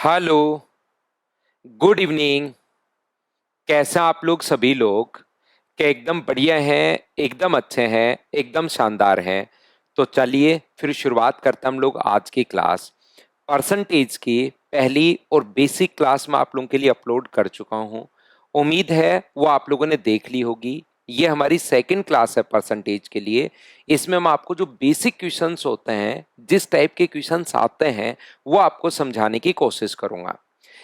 Hello. Good evening. कैसा आप लोग सभी लोग? क्या एकदम बढ़िया हैं, एकदम अच्छे हैं, एकदम शानदार हैं? तो चलिए फिर शुरुआत करते हैं हम लोग आज की क्लास। परसेंटेज की पहली और बेसिक क्लास में आप लोगों के लिए अपलोड कर चुका हूँ। उम्मीद है वो आप लोगों ने देख ली होगी। ये हमारी सेकंड क्लास है परसेंटेज के लिए। इसमें हम आपको जो बेसिक क्वेश्चंस होते हैं, जिस टाइप के क्वेश्चंस आते हैं, वो आपको समझाने की कोशिश करूंगा।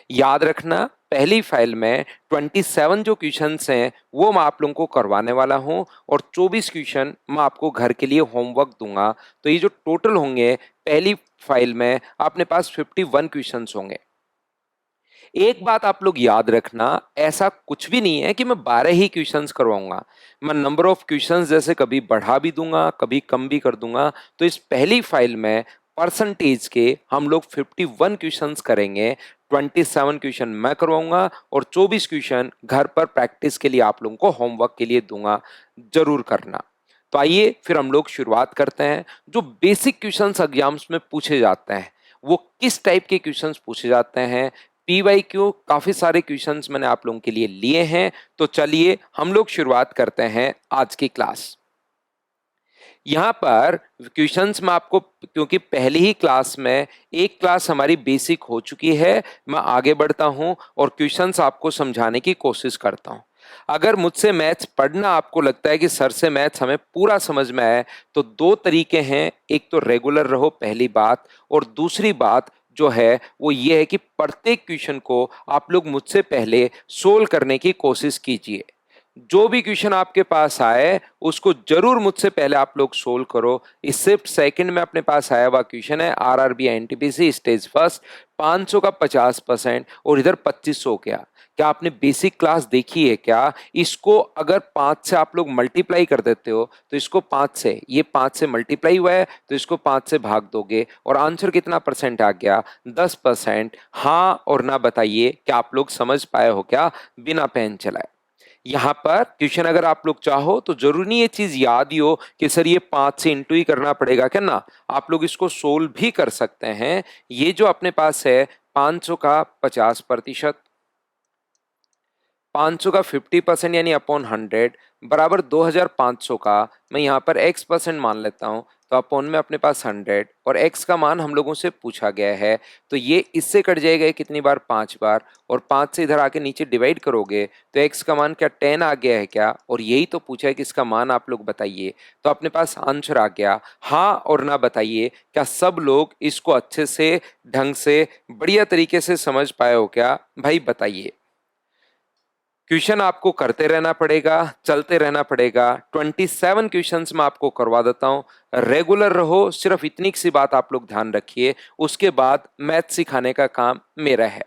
याद रखना, पहली फाइल में 27 जो क्वेश्चंस हैं वो मैं आप लोगों को करवाने वाला हूं और 24 क्वेश्चन मैं आपको घर के लिए होमवर्क दूंगा। तो ये जो टोटल होंगे पहली फाइल में अपने पास 51 क्वेश्चंस होंगे। एक बात आप लोग याद रखना, ऐसा कुछ भी नहीं है कि मैं 12 ही क्वेश्चंस करवाऊंगा। मैं नंबर ऑफ क्वेश्चंस जैसे कभी बढ़ा भी दूंगा, कभी कम भी कर दूंगा। तो इस पहली फाइल में परसेंटेज के हम लोग 51 क्वेश्चंस करेंगे। 27 क्वेश्चन मैं करवाऊंगा और 24 क्वेश्चन घर पर प्रैक्टिस के लिए आप लोगों को होमवर्क के लिए दूंगा। जरूर करना। तो आइए फिर हम लोग शुरुआत करते हैं। जो बेसिक क्वेश्चंस एग्जाम्स में पूछे जाते हैं वो किस टाइप के क्वेश्चंस पूछे जाते हैं। पीवाईक्यू काफी सारे क्वेश्चंस मैंने आप लोगों के लिए लिए हैं। तो चलिए हम लोग शुरुआत करते हैं आज की क्लास। यहाँ पर क्वेश्चंस में आपको, क्योंकि पहली ही क्लास में एक क्लास हमारी बेसिक हो चुकी है, मैं आगे बढ़ता हूं और क्वेश्चंस आपको समझाने की कोशिश करता हूं। अगर मुझसे मैथ्स पढ़ना आपको लगता है कि सर से मैथ्स हमें पूरा समझ में आए, तो दो तरीके हैं। एक तो रेगुलर रहो, पहली बात, और दूसरी बात जो है वो ये है कि प्रत्येक क्वेश्चन को आप लोग मुझसे पहले सोल्व करने की कोशिश कीजिए। जो भी क्वेश्चन आपके पास आए उसको जरूर मुझसे पहले आप लोग सोल्व करो। इस सिर्फ सेकंड में अपने पास आया हुआ क्वेश्चन है, आरआरबी एनटीपीसी स्टेज फर्स्ट, 500 का 50% और इधर 2500 क्या आपने बेसिक क्लास देखी है क्या? इसको अगर 5 से आप लोग मल्टीप्लाई कर देते हो तो इसको 5 से, ये 5 से मल्टीप्लाई हुआ है तो इसको 5 से भाग दोगे और आंसर कितना परसेंट आ गया? 10%। हाँ और ना बताइए, क्या आप लोग समझ पाए हो क्या बिना पेन चलाए? यहाँ पर क्वेश्चन अगर आप लोग चाहो तो जरूरी नहीं ये चीज याद ही हो कि सर ये 5 से इंटू ही करना पड़ेगा क्या, ना आप लोग इसको सोल्व भी कर सकते हैं। ये जो अपने पास है 500 का 50%, 500 का 50% यानी अपॉन 100 बराबर 2500 का मैं यहाँ पर x% मान लेता हूँ, तो अपॉन में अपने पास 100 और x का मान हम लोगों से पूछा गया है। तो ये इससे कट जाएगा कितनी बार? 5 बार। और 5 से इधर आके नीचे डिवाइड करोगे तो x का मान क्या 10 आ गया है क्या? और यही तो पूछा है कि इसका मान आप लोग बताइए। तो अपने पास आंसर आ गया। हाँ और ना बताइए, क्या सब लोग इसको अच्छे से, ढंग से, बढ़िया तरीके से समझ पाए हो क्या भाई? बताइए। क्वेश्चन आपको करते रहना पड़ेगा, चलते रहना पड़ेगा। 27 क्वेश्चंस मैं आपको करवा देता हूं। रेगुलर रहो, सिर्फ इतनी सी बात आप लोग ध्यान रखिए। उसके बाद मैथ सिखाने का काम मेरा है।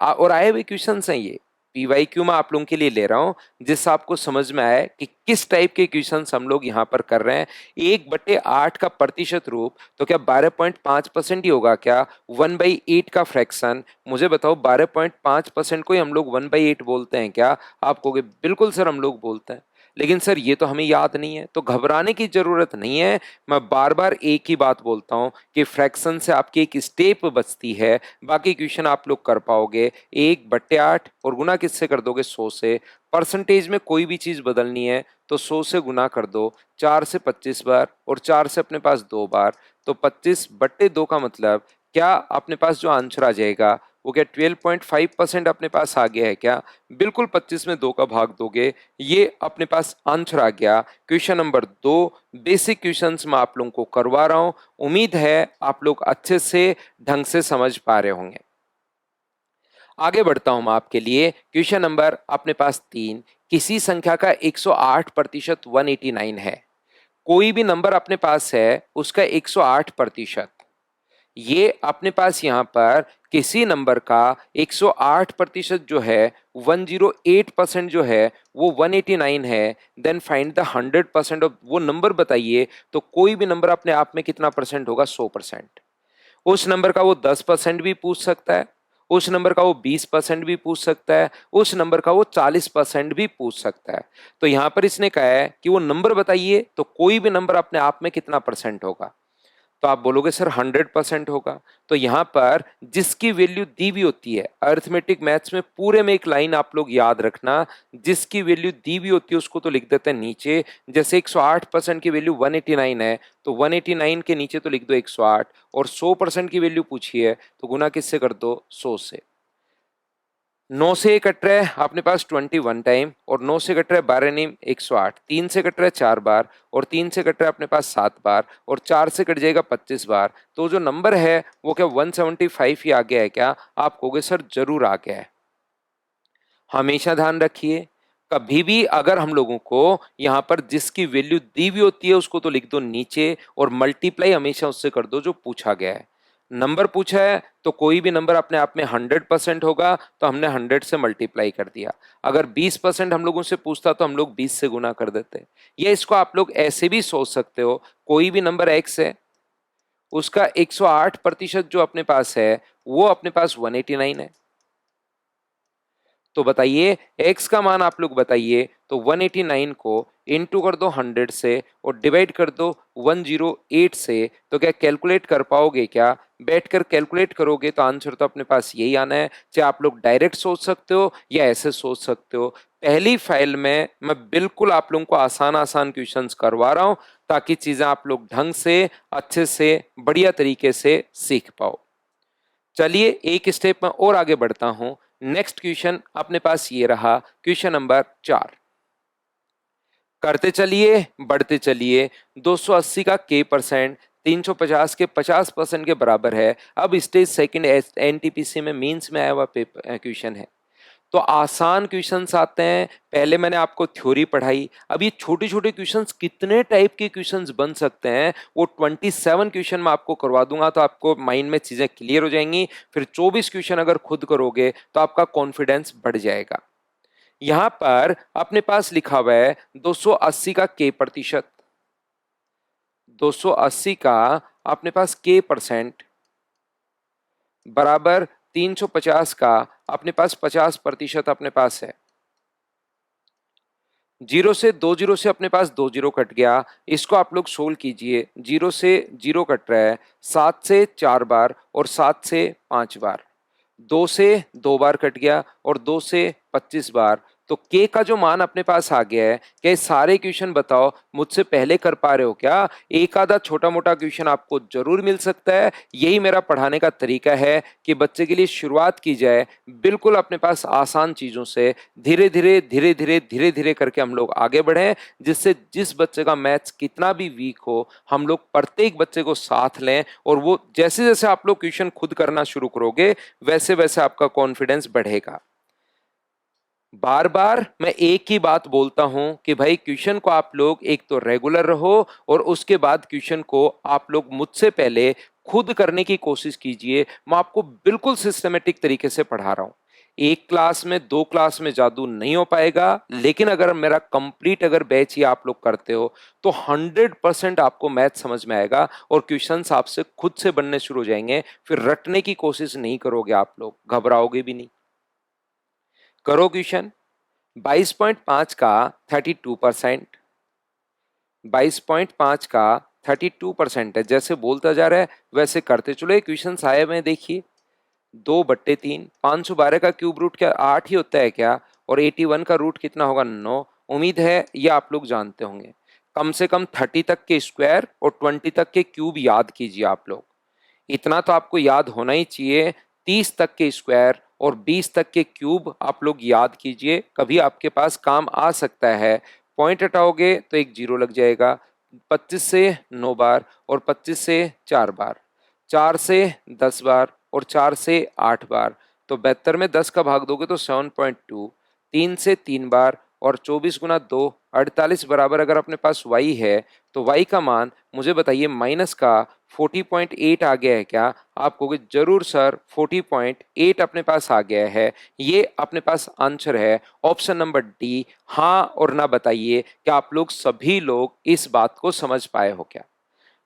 और आए हुए क्वेश्चंस हैं ये पीवाईक्यू में आप लोगों के लिए ले रहा हूं, जिससे आपको समझ में आए कि किस टाइप के क्वेश्चंस हम लोग यहाँ पर कर रहे हैं। 1/8 का प्रतिशत रूप तो क्या 12.5% ही होगा क्या? 1/8 का फ्रैक्शन, मुझे बताओ 12.5% को ही हम लोग 1/8 बोलते हैं क्या? आप कहोगे बिल्कुल सर हम लोग बोलते हैं, लेकिन सर ये तो हमें याद नहीं है। तो घबराने की जरूरत नहीं है। मैं बार बार एक ही बात बोलता हूं कि फ्रैक्शन से आपकी एक स्टेप बचती है, बाकी क्वेश्चन आप लोग कर पाओगे। 1/8 और गुना किससे कर दोगे? 100 से। परसेंटेज में कोई भी चीज बदलनी है तो 100 से गुना कर दो। 4 से 25 बार और 4 से अपने पास 2 बार, तो 25/2 का मतलब क्या अपने पास जो आंसर आ जाएगा वो क्या 12.5% अपने पास आ गया है क्या? बिल्कुल 25 में 2 का भाग दोगे, ये अपने पास आंसर आ गया। क्वेश्चन नंबर 2 बेसिक क्वेश्चंस मैं आप लोगों को करवा रहा हूं। उम्मीद है आप लोग अच्छे से, ढंग से समझ पा रहे होंगे। आगे बढ़ता हूं मैं आपके लिए। क्वेश्चन नंबर अपने पास 3, किसी संख्या का 108% 189 है। कोई भी नंबर अपने पास है उसका 108%, ये अपने पास यहाँ पर किसी नंबर का 108% जो है, 108% जो है वो 189 है। देन फाइंड द 100% ऑफ वो नंबर बताइए। तो कोई भी नंबर अपने आप में कितना परसेंट होगा? 100%। उस नंबर का वो 10% भी पूछ सकता है, उस नंबर का वो 20% भी पूछ सकता है, उस नंबर का वो 40% भी पूछ सकता है। तो यहां पर इसने कहा है कि वो नंबर बताइए तो कोई भी नंबर अपने आप में कितना परसेंट होगा। तो आप बोलोगे सर 100% होगा। तो यहाँ पर जिसकी वैल्यू दी हुई होती है, अरिथमेटिक मैथ्स में पूरे में एक लाइन आप लोग याद रखना, जिसकी वैल्यू दी हुई होती है उसको तो लिख देते हैं नीचे। जैसे 108% की वैल्यू 189 है, तो 189 के नीचे तो लिख दो 108, और 100% की वैल्यू पूछी है तो गुना किससे कर दो, 100 से। 9 से कट रहा है अपने पास 21 टाइम, और 9 से कट रहा है 12 नेम 108, 3 से कट रहा है 4 बार, और 3 से कट रहा है अपने पास 7 बार, और 4 से कट जाएगा 25 बार। तो जो नंबर है वो क्या 175 ही आ गया है क्या? आप कहोगे सर जरूर आ गया है। हमेशा ध्यान रखिए, कभी भी अगर हम लोगों को यहां पर जिसकी वैल्यू दी हुई होती है उसको तो लिख दो नीचे, और मल्टीप्लाई हमेशा उससे कर दो जो पूछा गया है। नंबर पूछा है तो कोई भी नंबर अपने आप में 100% होगा, तो हमने 100 से मल्टीप्लाई कर दिया। अगर 20% हम लोगों से पूछता तो हम लोग 20 से गुना कर देते। या इसको आप लोग ऐसे भी सोच सकते हो, कोई भी नंबर x है, उसका 108% जो अपने पास है वो अपने पास 189 है। तो बताइए x का मान आप लोग बताइए, तो 189 को इनटू कर दो 100 से और डिवाइड कर दो 108 से। तो क्या कैलकुलेट कर पाओगे? क्या बैठकर कैलकुलेट करोगे तो आंसर तो अपने पास यही आना है। चाहे आप लोग डायरेक्ट सोच सकते हो या ऐसे सोच सकते हो। पहली फाइल में मैं बिल्कुल आप लोगों को आसान आसान क्वेश्चंस करवा रहा हूं, ताकि चीजें आप लोग ढंग से, अच्छे से, बढ़िया तरीके से सीख पाओ। चलिए एक स्टेप में और आगे बढ़ता हूं। नेक्स्ट क्वेश्चन अपने पास ये रहा, क्वेश्चन नंबर 4। करते चलिए, बढ़ते चलिए। 280 का k% 350 के 50% के बराबर है। अब स्टेज सेकंड एनटीपीसी में मींस में आया हुआ पेपर क्वेश्चन है। तो आसान क्वेश्चंस आते हैं। पहले मैंने आपको थ्योरी पढ़ाई, अब ये छोटे छोटे क्वेश्चंस कितने टाइप के क्वेश्चंस बन सकते हैं वो 27 क्वेश्चन मैं आपको करवा दूंगा, तो आपको माइंड में चीजें क्लियर हो जाएंगी। फिर 24 क्वेश्चन अगर खुद करोगे तो आपका कॉन्फिडेंस बढ़ जाएगा। यहां पर अपने पास लिखा हुआ है 280 का k%, 280 का अपने पास k% बराबर 350 का अपने पास 50% अपने पास है। जीरो से दो जीरो से अपने पास दो जीरो कट गया, इसको आप लोग सोल्व कीजिए। जीरो से जीरो कट रहा है, 7 से 4 बार और 7 से 5 बार, 2 से 2 बार कट गया और 2 से 25 बार। तो के का जो मान अपने पास आ गया है, क्या ये सारे क्वेश्चन बताओ मुझसे पहले कर पा रहे हो क्या? एक आधा छोटा मोटा क्वेश्चन आपको जरूर मिल सकता है। यही मेरा पढ़ाने का तरीका है कि बच्चे के लिए शुरुआत की जाए बिल्कुल अपने पास आसान चीजों से। धीरे धीरे धीरे धीरे धीरे धीरे करके हम लोग आगे बढ़े, जिससे जिस बच्चे का मैथ्स कितना भी वीक हो, हम लोग प्रत्येक बच्चे को साथ लें, और वो जैसे जैसे आप लोग क्वेश्चन खुद करना शुरू करोगे वैसे वैसे आपका कॉन्फिडेंस बढ़ेगा। बार बार मैं एक ही बात बोलता हूं कि भाई क्वेश्चन को आप लोग एक तो रेगुलर रहो, और उसके बाद क्वेश्चन को आप लोग मुझसे पहले खुद करने की कोशिश कीजिए। मैं आपको बिल्कुल सिस्टमेटिक तरीके से पढ़ा रहा हूं। एक क्लास में, दो क्लास में जादू नहीं हो पाएगा, लेकिन अगर मेरा कंप्लीट अगर बैच ही आप लोग करते हो तो 100% आपको मैथ समझ में आएगा, और क्वेश्चंस आपसे खुद से बनने शुरू हो जाएंगे। फिर रटने की कोशिश नहीं करोगे, आप लोग घबराओगे भी नहीं। करो क्वेश्चन। 22.5 का 32%, 22.5 का 32% है। जैसे बोलता जा रहा है वैसे करते चलो। ये क्वेश्चन आए हुए हैं, देखिए। 2/3, 512 का क्यूब रूट क्या 8 ही होता है क्या? और 81 का रूट कितना होगा? 9। उम्मीद है ये आप लोग जानते होंगे। कम से कम 30 तक के स्क्वायर और 20 तक के क्यूब याद कीजिए आप लोग। इतना तो आपको याद होना ही चाहिए। 30 तक के स्क्वायर और 20 तक के क्यूब आप लोग याद कीजिए, कभी आपके पास काम आ सकता है। पॉइंट हटाओगे तो एक जीरो लग जाएगा। 25 से 9 बार और 25 से 4 बार, 4 से 10 बार और 4 से 8 बार। तो 72 में 10 का भाग दोगे तो 7.2, 3 से 3 बार और 24 गुना 2 48 बराबर अगर अपने पास y है, तो y का मान मुझे बताइए माइनस का 40.8 आ गया है क्या? आप कहोगे जरूर सर 40.8 अपने पास आ गया है। ये अपने पास आंसर है ऑप्शन नंबर डी। हाँ और ना बताइए कि आप लोग सभी लोग इस बात को समझ पाए हो क्या?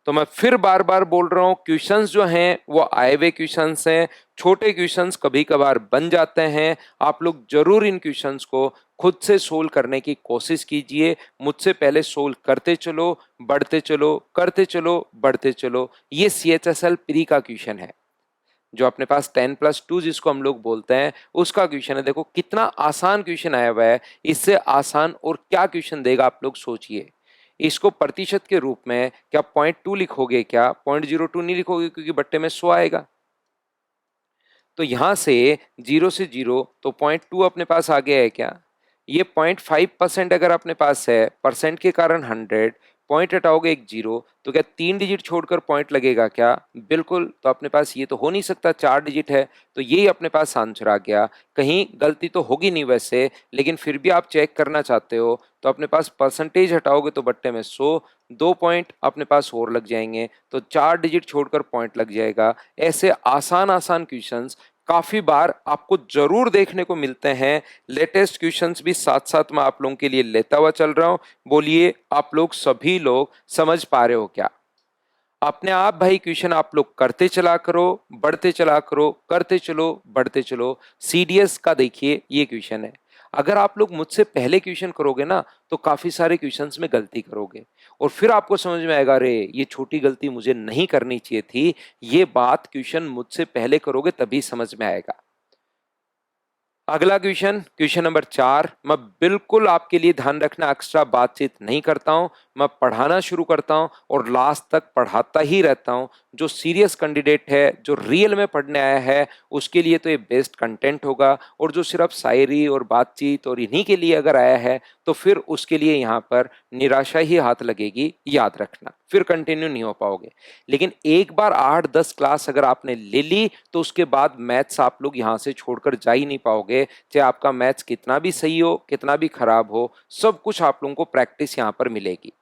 तो मैं फिर बार बार बोल रहा हूँ, क्वेश्चंस जो हैं वो आए हुए क्वेश्चंस हैं, छोटे क्वेश्चंस कभी कभार बन जाते हैं। आप लोग जरूर इन क्वेश्चंस को खुद से सोल्व करने की कोशिश कीजिए, मुझसे पहले सोल्व करते चलो, बढ़ते चलो, करते चलो, बढ़ते चलो। ये CHSL प्री का क्वेश्चन है, जो अपने पास 10+2 जिसको हम लोग बोलते हैं उसका क्वेश्चन है। देखो कितना आसान क्वेश्चन आया हुआ है, इससे आसान और क्या क्वेश्चन देगा आप लोग सोचिए। इसको प्रतिशत के रूप में क्या 0.2 लिखोगे, क्या 0.02 नहीं लिखोगे, क्योंकि बट्टे में 100 आएगा। तो यहां से 0 से 0 तो 0.2 अपने पास आ गया है क्या। ये 0.5% अगर अपने पास है, परसेंट के कारण 100, पॉइंट हटाओगे एक 0, तो क्या 3 डिजिट छोड़कर पॉइंट लगेगा क्या, बिल्कुल। तो अपने पास ये तो हो नहीं सकता, 4 डिजिट है, तो यही अपने पास आंसर आ गया। कहीं गलती तो होगी नहीं वैसे, लेकिन फिर भी आप चेक करना चाहते हो तो अपने पास परसेंटेज हटाओगे तो बट्टे में 100, 2 पॉइंट अपने पास और लग जाएंगे, तो 4 डिजिट छोड़कर पॉइंट लग जाएगा। ऐसे आसान आसान क्वेश्चंस काफी बार आपको जरूर देखने को मिलते हैं। लेटेस्ट क्वेश्चंस भी साथ साथ मैं आप लोगों के लिए लेता हुआ चल रहा हूं। बोलिए आप लोग सभी लोग समझ पा रहे हो क्या। अपने आप भाई क्वेश्चन आप लोग करते चला करो, बढ़ते चला करो, करते चलो, बढ़ते चलो। CDS का देखिए ये क्वेश्चन है, अगर आप लोग मुझसे पहले क्वेश्चन करोगे ना तो काफी सारे क्वेश्चंस में गलती करोगे, और फिर आपको समझ में आएगा अरे ये छोटी गलती मुझे नहीं करनी चाहिए थी। ये बात क्वेश्चन मुझसे पहले करोगे तभी समझ में आएगा। अगला क्वेश्चन, क्वेश्चन नंबर 4। मैं बिल्कुल आपके लिए ध्यान रखना, एक्स्ट्रा बातचीत नहीं करता हूं, मैं पढ़ाना शुरू करता हूं और लास्ट तक पढ़ाता ही रहता हूं। जो सीरियस कैंडिडेट है, जो रियल में पढ़ने आया है, उसके लिए तो ये बेस्ट कंटेंट होगा, और जो सिर्फ शायरी और बातचीत और इन्हीं के लिए अगर आया है तो फिर उसके लिए यहाँ पर निराशा ही हाथ लगेगी, याद रखना, फिर कंटिन्यू नहीं हो पाओगे। लेकिन एक बार 8-10 क्लास अगर आपने ले ली तो उसके बाद मैथ्स आप लोग यहाँ से छोड़कर जा ही नहीं पाओगे। चाहे आपका मैथ्स कितना भी सही हो, कितना भी खराब हो, सब कुछ आप लोगों को प्रैक्टिस यहाँ पर मिलेगी।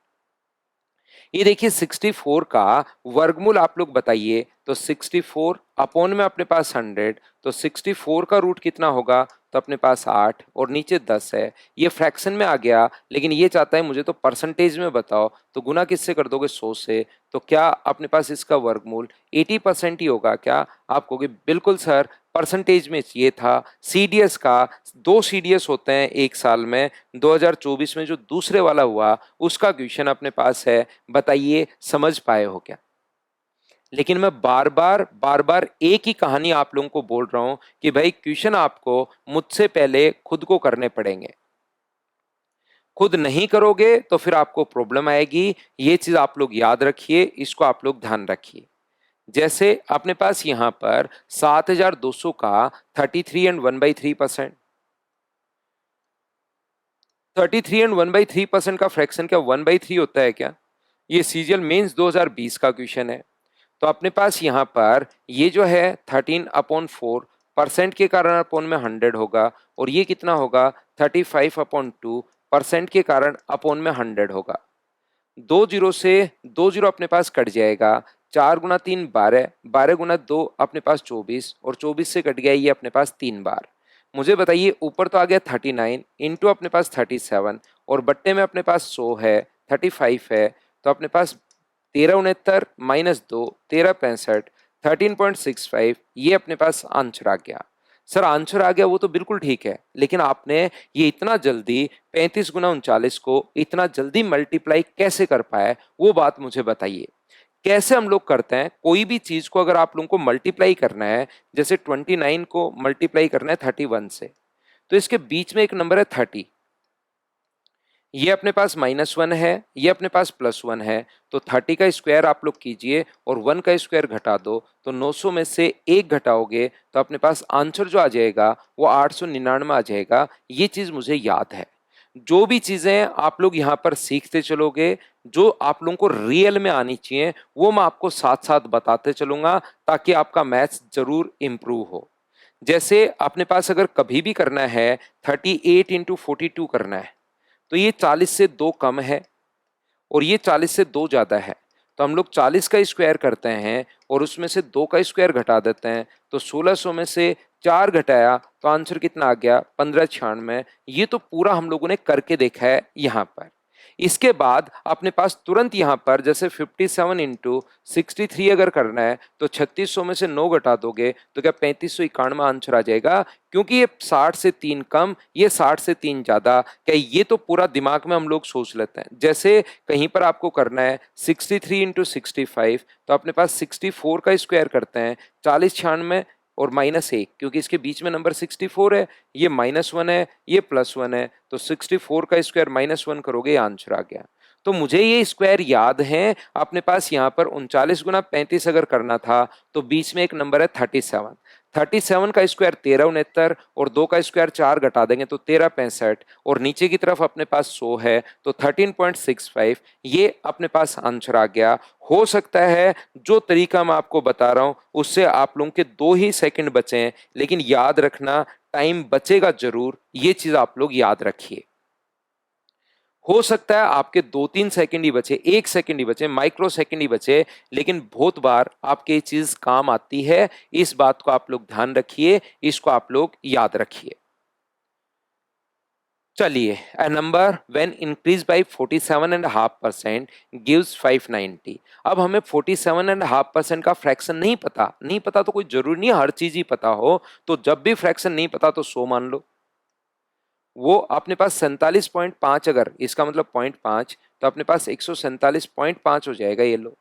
ये देखिए 64 का वर्गमूल आप लोग बताइए, तो 64 अपॉन में अपने पास 100, तो 64 का रूट कितना होगा, तो अपने पास 8 और नीचे 10 है। ये फ्रैक्शन में आ गया, लेकिन ये चाहता है मुझे तो परसेंटेज में बताओ, तो गुना किससे कर दोगे, 100 से। तो क्या अपने पास इसका वर्गमूल 80% ही होगा क्या। आप कहोगे बिल्कुल सर, परसेंटेज में ये था। CDS का 2 CDS होते हैं एक साल में, 2024 में जो दूसरे वाला हुआ उसका क्वेश्चन अपने पास है, बताइए समझ पाए हो क्या। लेकिन मैं बार बार एक ही कहानी आप लोगों को बोल रहा हूं कि भाई क्वेश्चन आपको मुझसे पहले खुद को करने पड़ेंगे, खुद नहीं करोगे तो फिर आपको प्रॉब्लम आएगी। ये चीज आप लोग याद रखिए, इसको आप लोग ध्यान रखिए। जैसे अपने पास यहां पर 7200 का 33 एंड 1/3%, 33 एंड 1/3% का फ्रैक्शन क्या 1/3 होता है क्या। ये CGL मेंस 2020 का क्वेश्चन है। तो अपने पास यहाँ पर ये जो है 13/4, परसेंट के कारण अपॉन में 100 होगा, और ये कितना होगा 35/2, परसेंट के कारण अपॉन में 100 होगा। 2 जीरो से 2 जीरो अपने पास कट जाएगा, 4 गुना 3 12, 12 गुना 2 अपने पास 24, और 24 से कट गया ये अपने पास 3 बार। मुझे बताइए ऊपर तो आ गया 39 इंटू अपने पास 37, और बट्टे में अपने पास 100 है, 35 है, तो अपने पास 1369 माइनस 2 1365, 13.65, ये अपने पास आंसर आ गया। सर आंसर आ गया वो तो बिल्कुल ठीक है, लेकिन आपने ये इतना जल्दी 35 गुना 39 को इतना जल्दी मल्टीप्लाई कैसे कर पाए, वो बात मुझे बताइए। कैसे हम लोग करते हैं, कोई भी चीज को अगर आप लोगों को मल्टीप्लाई करना है, जैसे 29 को मल्टीप्लाई करना है 31 से, तो इसके बीच में एक नंबर है 30, ये अपने पास -1 है, ये अपने पास +1 है, तो 30 का स्क्वायर आप लोग कीजिए और 1 का स्क्वायर घटा दो, तो 900 में से 1 घटाओगे तो अपने पास आंसर जो आ जाएगा वो 899 आ जाएगा। ये चीज मुझे याद है। जो भी चीजें आप लोग यहाँ पर सीखते चलोगे, जो आप लोगों को रियल में आनी चाहिए, वो मैं आपको साथ साथ बताते चलूंगा, ताकि आपका मैथ्स जरूर इंप्रूव हो। जैसे अपने पास अगर कभी भी करना है 38 इंटू 42 करना है, तो ये 40 से 2 कम है और ये 40 से 2 ज्यादा है, तो हम लोग 40 का स्क्वायर करते हैं और उसमें से 2 का स्क्वायर घटा देते हैं, तो 1600 में से 4 घटाया तो आंसर कितना आ गया 1596। ये तो पूरा हम लोगों ने करके देखा है यहाँ पर। इसके बाद अपने पास तुरंत यहाँ पर जैसे 57 इंटू 63 अगर करना है तो 3600 में से 9 घटा दोगे तो क्या 3591 आंसर आ जाएगा, क्योंकि ये 60 से 3 कम, ये 60 से 3 ज्यादा। क्या ये तो पूरा दिमाग में हम लोग सोच लेते हैं। जैसे कहीं पर आपको करना है 63 इंटू 65 तो अपने पास 64 का स्क्वायर करते हैं 40 96 और -1, क्योंकि इसके बीच में नंबर 64 है, ये -1 है, ये +1 है, तो 64 का स्क्वायर -1 करोगे आंसर आ गया। तो मुझे ये स्क्वायर याद है। अपने पास यहाँ पर 39 गुना 35 अगर करना था तो बीच में एक नंबर है 37, 37 का स्क्वायर 1369 और 2 का स्क्वायर 4 घटा देंगे तो 1365 और नीचे की तरफ अपने पास 100 है तो 13.65, ये अपने पास आंसर आ गया। हो सकता है जो तरीका मैं आपको बता रहा हूं उससे आप लोगों के 2 ही सेकंड बचे हैं, लेकिन याद रखना टाइम बचेगा जरूर, ये चीज आप लोग याद रखिए। हो सकता है आपके 2-3 सेकंड ही बचे, 1 सेकंड ही बचे, माइक्रो सेकंड ही बचे, लेकिन बहुत बार आपके ये चीज काम आती है। इस बात को आप लोग ध्यान रखिए, इसको आप लोग याद रखिए। चलिए, a number when increased by 47.5% gives 590। अब हमें 47.5% का फ्रैक्शन नहीं पता, नहीं पता तो कोई जरूरी नहीं हर चीज ही पता हो, तो जब भी फ्रैक्शन नहीं पता तो 100 मान लो। वो अपने पास 47.5 अगर इसका मतलब 0.5 तो अपने पास 147.5 हो जाएगा। ये लो,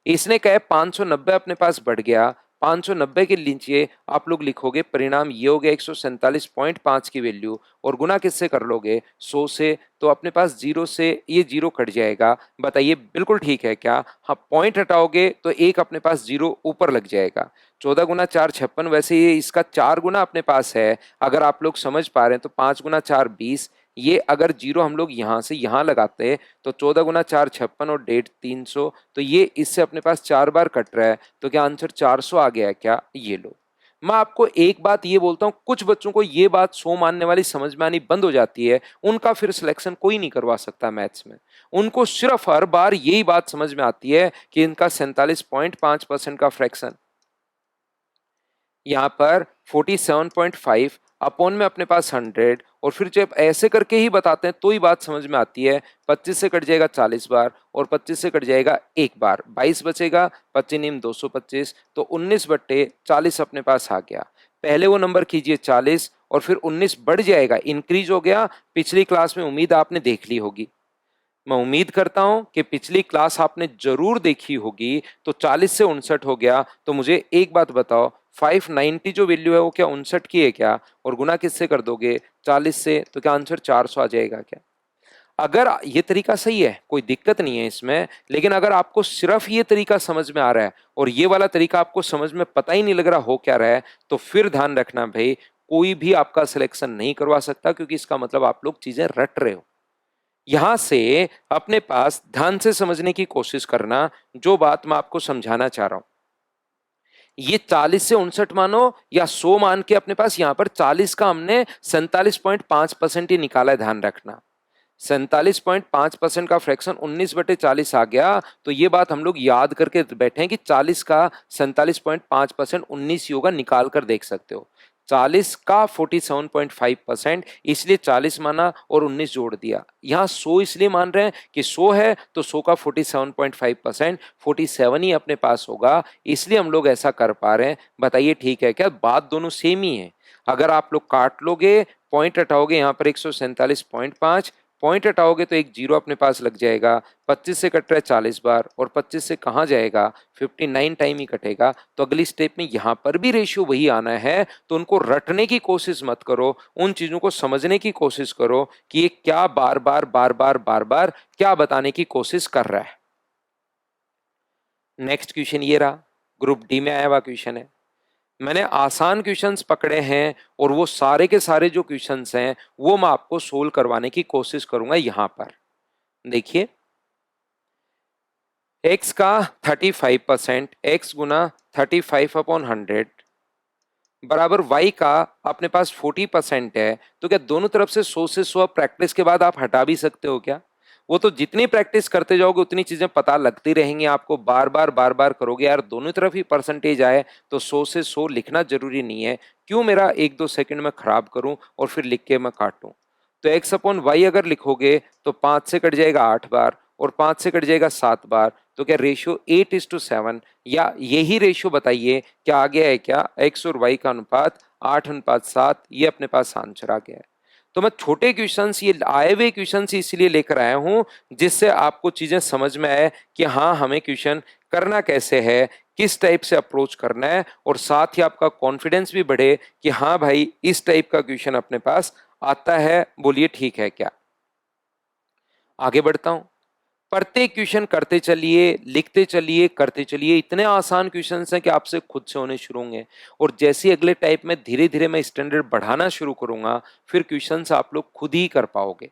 इसने कहा 590 अपने पास बढ़ गया, 590 के नीचे आप लोग लिखोगे परिणाम ये हो गया 147.5 की वैल्यू और गुना किससे कर लोगे 100 से, तो अपने पास 0 से ये 0 कट जाएगा। बताइए बिल्कुल ठीक है क्या? हाँ, पॉइंट हटाओगे तो एक अपने पास 0 ऊपर लग जाएगा। 14 गुना 4 56, वैसे ये इसका 4 गुना अपने पास है, अगर आप लोग समझ पा रहे हैं तो 5 गुना 4 20, ये अगर 0 हम लोग यहां से यहां लगाते हैं तो 14 गुना 4 56 और 1.5 300, तो ये इससे अपने पास 4 बार कट रहा है, तो क्या आंसर 400 आ गया है क्या? ये लो। मैं आपको एक बात ये बोलता हूं, कुछ बच्चों को ये बात 100 मानने वाली समझ में आनी बंद हो जाती है, उनका फिर सिलेक्शन कोई नहीं करवा सकता मैथ्स में। उनको सिर्फ हर बार यही बात समझ में आती है कि इनका 47.5% का फ्रैक्शन यहाँ पर 47.5 अपॉन में अपने पास 100, और फिर जब ऐसे करके ही बताते हैं तो ही बात समझ में आती है। 25 से कट जाएगा 40 बार और 25 से कट जाएगा एक बार, 22 बचेगा, 25 नीम 225, तो 19/40 अपने पास आ गया। पहले वो नंबर कीजिए 40 और फिर 19 बढ़ जाएगा, इंक्रीज हो गया। पिछली क्लास में उम्मीद आपने देख ली होगी, मैं उम्मीद करता हूं कि पिछली क्लास आपने जरूर देखी होगी। तो 40 से 59 हो गया, तो मुझे एक बात बताओ 590 जो वैल्यू है वो क्या 59 की है क्या? और गुना किससे कर दोगे 40 से, तो क्या आंसर 400 आ जाएगा क्या? अगर ये तरीका सही है कोई दिक्कत नहीं है इसमें, लेकिन अगर आपको सिर्फ ये तरीका समझ में आ रहा है और ये वाला तरीका आपको समझ में पता ही नहीं लग रहा हो क्या रहा है, तो फिर ध्यान रखना भाई, कोई भी आपका सिलेक्शन नहीं करवा सकता, क्योंकि इसका मतलब आप लोग चीजें रट रहे हो। यहां से अपने पास ध्यान से समझने की कोशिश करना, जो बात मैं आपको समझाना चाह रहा हूं। ये 40 से 59 मानो या 100 मान के अपने पास यहां पर 40 का हमने 47.5% ही निकाला है, ध्यान रखना। 47.5% का फ्रैक्शन 19/40 आ गया, तो ये बात हम लोग याद करके बैठे हैं कि 40 का 47.5% 19 ही होगा, निकाल कर देख सकते हो। 40 का 47.5%, इसलिए 40 माना और 19 जोड़ दिया। यहाँ 100 इसलिए मान रहे हैं कि 100 है तो 100 का 47.5% 47 ही अपने पास होगा, इसलिए हम लोग ऐसा कर पा रहे हैं। बताइए ठीक है क्या? बात दोनों सेम ही है। अगर आप लोग काट लोगे, पॉइंट हटाओगे यहाँ पर 147.5, पॉइंट हटाओगे तो एक जीरो अपने पास लग जाएगा। 25 से कट रहा है 40 बार और 25 से कहाँ जाएगा 59 टाइम ही कटेगा। तो अगली स्टेप में यहाँ पर भी रेशियो वही आना है, तो उनको रटने की कोशिश मत करो, उन चीजों को समझने की कोशिश करो कि ये क्या बार बार बार बार बार बार क्या बताने की कोशिश कर रहा है। नेक्स्ट क्वेश्चन ये रहा, ग्रुप डी में आया हुआ क्वेश्चन है। मैंने आसान क्वेश्चंस पकड़े हैं और वो सारे के सारे जो क्वेश्चंस हैं वो मैं आपको सोल्व करवाने की कोशिश करूंगा। यहां पर देखिए, x का 35%, x गुना 35/100 बराबर y का अपने पास 40% है। तो क्या दोनों तरफ से 100 से 100 प्रैक्टिस के बाद आप हटा भी सकते हो क्या? वो तो जितनी प्रैक्टिस करते जाओगे उतनी चीजें पता लगती रहेंगी आपको, बार बार करोगे यार, दोनों तरफ ही परसेंटेज आए तो 100 से 100 लिखना जरूरी नहीं है। क्यों मेरा 1-2 सेकंड में खराब करूं और फिर लिख के मैं काटूं? तो x अपॉन वाई अगर लिखोगे तो 5 से कट जाएगा 8 बार और 5 से कट जाएगा 7 बार, तो क्या रेशियो 8:7, या यही रेशियो बताइए क्या आ गया है क्या, x और y का अनुपात 8:7, ये अपने पास आंसर आ गया है। तो मैं छोटे क्वेश्चंस, ये आए हुए क्वेश्चंस इसलिए लेकर आया हूं जिससे आपको चीजें समझ में आए कि हाँ हमें क्वेश्चन करना कैसे है, किस टाइप से अप्रोच करना है, और साथ ही आपका कॉन्फिडेंस भी बढ़े कि हाँ भाई इस टाइप का क्वेश्चन अपने पास आता है, बोलिए ठीक है क्या। आगे बढ़ता हूं, प्रत्येक क्वेश्चन करते चलिए, लिखते चलिए, करते चलिए। इतने आसान क्वेश्चंस हैं कि आपसे खुद से होने शुरू होंगे, और जैसे ही अगले टाइप में धीरे धीरे मैं स्टैंडर्ड बढ़ाना शुरू करूंगा फिर क्वेश्चंस आप लोग खुद ही कर पाओगे,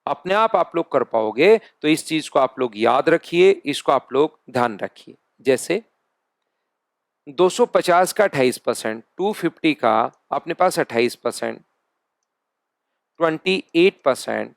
अपने आप लोग कर पाओगे। तो इस चीज को आप लोग याद रखिए, इसको आप लोग ध्यान रखिए। जैसे 250 का 28%, 250 का अपने पास 28%, 28%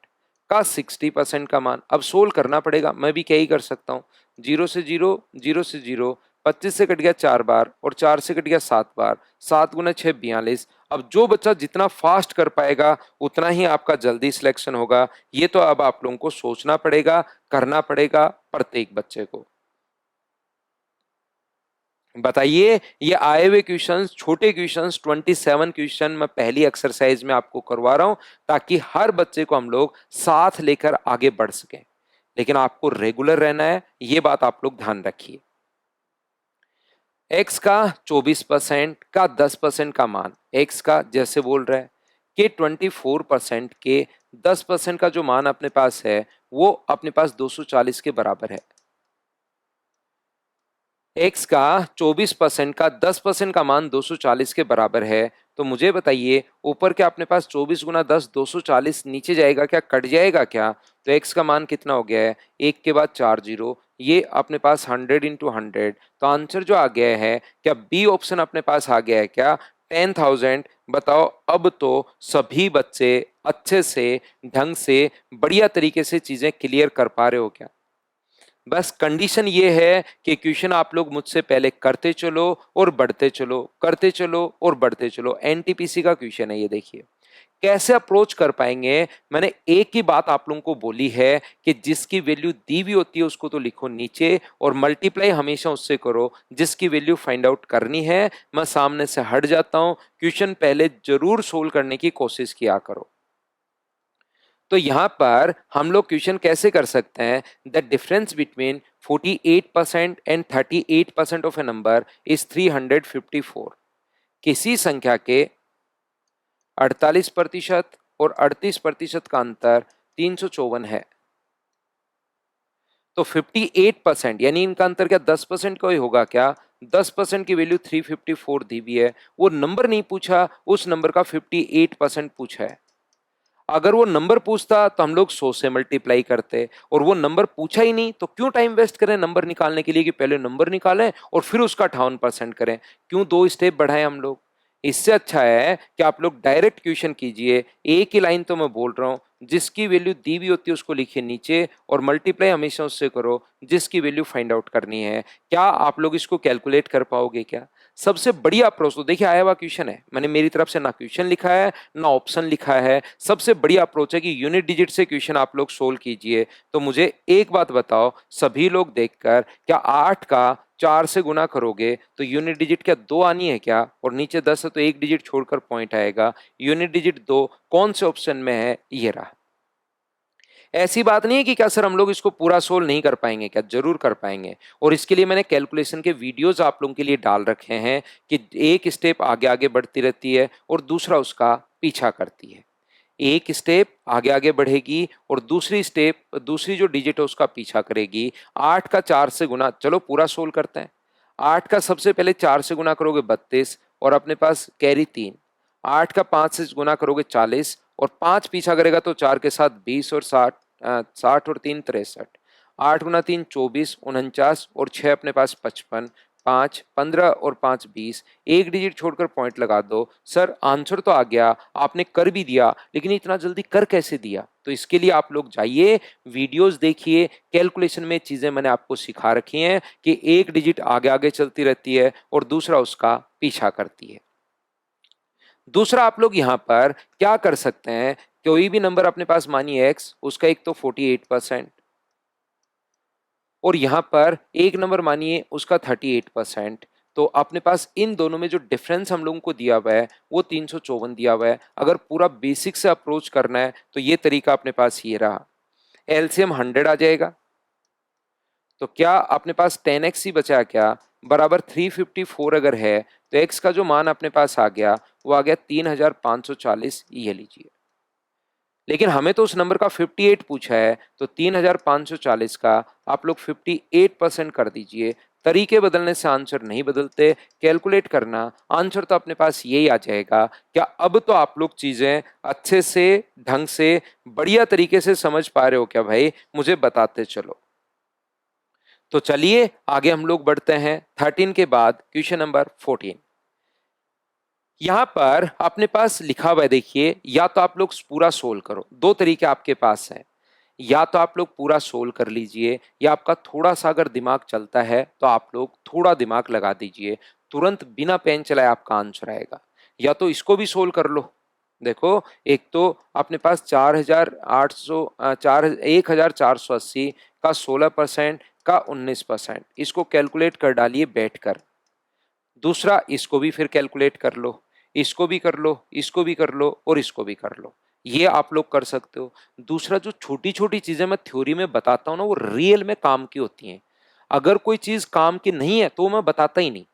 का 60% का मान अब सोल्व करना पड़ेगा। मैं भी क्या ही कर सकता हूँ, 0 से 0, 0 से 0, 25 से कट गया 4 बार और 4 से कट गया 7 बार, 7 गुना 6 42। अब जो बच्चा जितना फास्ट कर पाएगा उतना ही आपका जल्दी सिलेक्शन होगा। ये तो अब आप लोगों को सोचना पड़ेगा, करना पड़ेगा प्रत्येक बच्चे को। बताइए, ये आए हुए क्वेश्चंस, छोटे क्वेश्चंस 27 क्वेश्चन मैं पहली एक्सरसाइज में आपको करवा रहा हूं ताकि हर बच्चे को हम लोग साथ लेकर आगे बढ़ सकें, लेकिन आपको रेगुलर रहना है, ये बात आप लोग ध्यान रखिए। x का 24% का 10% का मान, x का जैसे बोल रहा है कि 24% के 10% का जो मान अपने पास है वो अपने पास 240 के बराबर है। x का 24% का 10% का मान 240 के बराबर है, तो मुझे बताइए ऊपर क्या अपने पास 24 गुना 10 240 नीचे जाएगा क्या, कट जाएगा क्या, तो x का मान कितना हो गया है, एक के बाद 4 जीरो, ये अपने पास 100 इंटू 100, तो आंसर जो आ गया है क्या बी ऑप्शन अपने पास आ गया है क्या, 10,000। बताओ अब तो सभी बच्चे अच्छे से, ढंग से, बढ़िया तरीके से चीजें क्लियर कर पा रहे हो क्या। बस कंडीशन ये है कि क्वेश्चन आप लोग मुझसे पहले करते चलो और बढ़ते चलो, करते चलो और बढ़ते चलो। एनटीपीसी का क्वेश्चन है ये, देखिए कैसे अप्रोच कर पाएंगे। मैंने एक ही बात आप लोगों को बोली है कि जिसकी वैल्यू दी हुई होती है उसको तो लिखो नीचे और मल्टीप्लाई हमेशा उससे करो जिसकी वैल्यू फाइंड आउट करनी है। मैं सामने से हट जाता हूं, क्वेश्चन पहले जरूर सोल्व करने की कोशिश किया करो। तो यहां पर हम लोग क्वेश्चन कैसे कर सकते हैं, the difference between 48% and 38% of A number is 354। किसी संख्या के 48% और 38% का अंतर 354 है, तो 58% यानी इनका अंतर क्या 10% का ही होगा क्या, 10% की वैल्यू 354 दी हुई है, वो नंबर नहीं पूछा, उस नंबर का 58% पूछा है। अगर वो नंबर पूछता तो हम लोग 100 से मल्टीप्लाई करते, और वो नंबर पूछा ही नहीं तो क्यों टाइम वेस्ट करें नंबर निकालने के लिए कि पहले नंबर निकालें और फिर उसका 58% करें, क्यों दो स्टेप बढ़ाएं हम लोग। इससे अच्छा है कि आप लोग डायरेक्ट क्वेश्चन कीजिए, एक ही लाइन तो मैं बोल रहा हूं, जिसकी वैल्यू दी हुई होती है उसको लिखिए नीचे और मल्टीप्लाई हमेशा उससे करो जिसकी वैल्यू फाइंड आउट करनी है। क्या आप लोग इसको कैलकुलेट कर पाओगे क्या। सबसे बढ़िया अप्रोच तो देखिए आया हुआ क्वेश्चन है, मैंने मेरी तरफ से ना क्वेश्चन लिखा है ना ऑप्शन लिखा है, सबसे बढ़िया अप्रोच है कि यूनिट डिजिट से क्वेश्चन आप लोग सोल्व कीजिए। तो मुझे एक बात बताओ सभी लोग देखकर, क्या 8 का 4 से गुना करोगे तो यूनिट डिजिट क्या 2 आनी है क्या, और नीचे 10 है तो एक डिजिट छोड़कर पॉइंट आएगा, यूनिट डिजिट 2 कौन से ऑप्शन में है, ये रहा। ऐसी बात नहीं है कि क्या सर हम लोग इसको पूरा सोल्व नहीं कर पाएंगे, क्या जरूर कर पाएंगे, और इसके लिए मैंने कैलकुलेशन के वीडियोस आप लोगों के लिए डाल रखे हैं कि एक स्टेप आगे आगे बढ़ती रहती है और दूसरा उसका पीछा करती है। एक स्टेप आगे आगे बढ़ेगी और दूसरी स्टेप, दूसरी जो डिजिट है उसका पीछा करेगी। 8 का 4 से गुना, चलो पूरा सोल्व करते हैं। 8 का सबसे पहले 4 से गुना करोगे 32 और अपने पास कैरी 3। 8 का 5 से गुना करोगे 40 और 5 पीछा करेगा तो 4 के साथ 20 और 60, 60 और 3 63। 8 गुना 3 24, 49 और 6 अपने पास 55, 5 15 और 5 20, एक डिजिट छोड़कर पॉइंट लगा दो। सर आंसर तो आ गया, आपने कर भी दिया, लेकिन इतना जल्दी कर कैसे दिया। तो इसके लिए आप लोग जाइए, वीडियोस देखिए, कैलकुलेशन में चीजें मैंने आपको सिखा रखी हैं कि एक डिजिट आगे आगे चलती रहती है और दूसरा उसका पीछा करती है। दूसरा आप लोग यहां पर क्या कर सकते हैं कोई भी नंबर अपने पास मानिए एक्स, उसका एक तो 48%, और यहां पर एक नंबर मानिए उसका 38%। तो अपने पास इन दोनों में जो डिफरेंस हम लोगों को दिया हुआ है वो 354 दिया हुआ है। अगर पूरा बेसिक से अप्रोच करना है तो ये तरीका अपने पास ये रहा। एलसीएम 100 आ जाएगा, तो क्या अपने पास 10x ही बचा क्या, बराबर 354 अगर है तो x का जो मान अपने पास आ गया वो आ गया 3540, ये लीजिए। लेकिन हमें तो उस नंबर का 58 पूछा है, तो 3540 का आप लोग 58% कर दीजिए। तरीके बदलने से आंसर नहीं बदलते, कैलकुलेट करना, आंसर तो अपने पास यही आ जाएगा। क्या अब तो आप लोग चीजें अच्छे से, ढंग से, बढ़िया तरीके से समझ पा रहे हो क्या भाई? मुझे बताते चलो। तो चलिए आगे हम लोग बढ़ते हैं। 13 के बाद क्वेश्चन नंबर 14। यहां पर अपने पास लिखा हुआ है, देखिए, या तो आप लोग पूरा सोल्व करो, दो तरीके आपके पास हैं। या तो आप लोग पूरा सोल्व कर लीजिए, या आपका थोड़ा सा अगर दिमाग चलता है तो आप लोग थोड़ा दिमाग लगा दीजिए, तुरंत बिना पेन चलाए आपका आंसर आएगा। या तो इसको भी सोल्व कर लो। देखो, एक तो अपने पास 4800, 1480 का 16% का 19%, इसको कैलकुलेट कर डालिए बैठकर। दूसरा, इसको भी फिर कैलकुलेट कर लो, इसको भी कर लो, इसको भी कर लो, और इसको भी कर लो। ये आप लोग कर सकते हो। दूसरा, जो छोटी छोटी चीजें मैं थ्योरी में बताता हूँ ना, वो रियल में काम की होती हैं। अगर कोई चीज काम की नहीं है तो मैं बताता ही नहीं।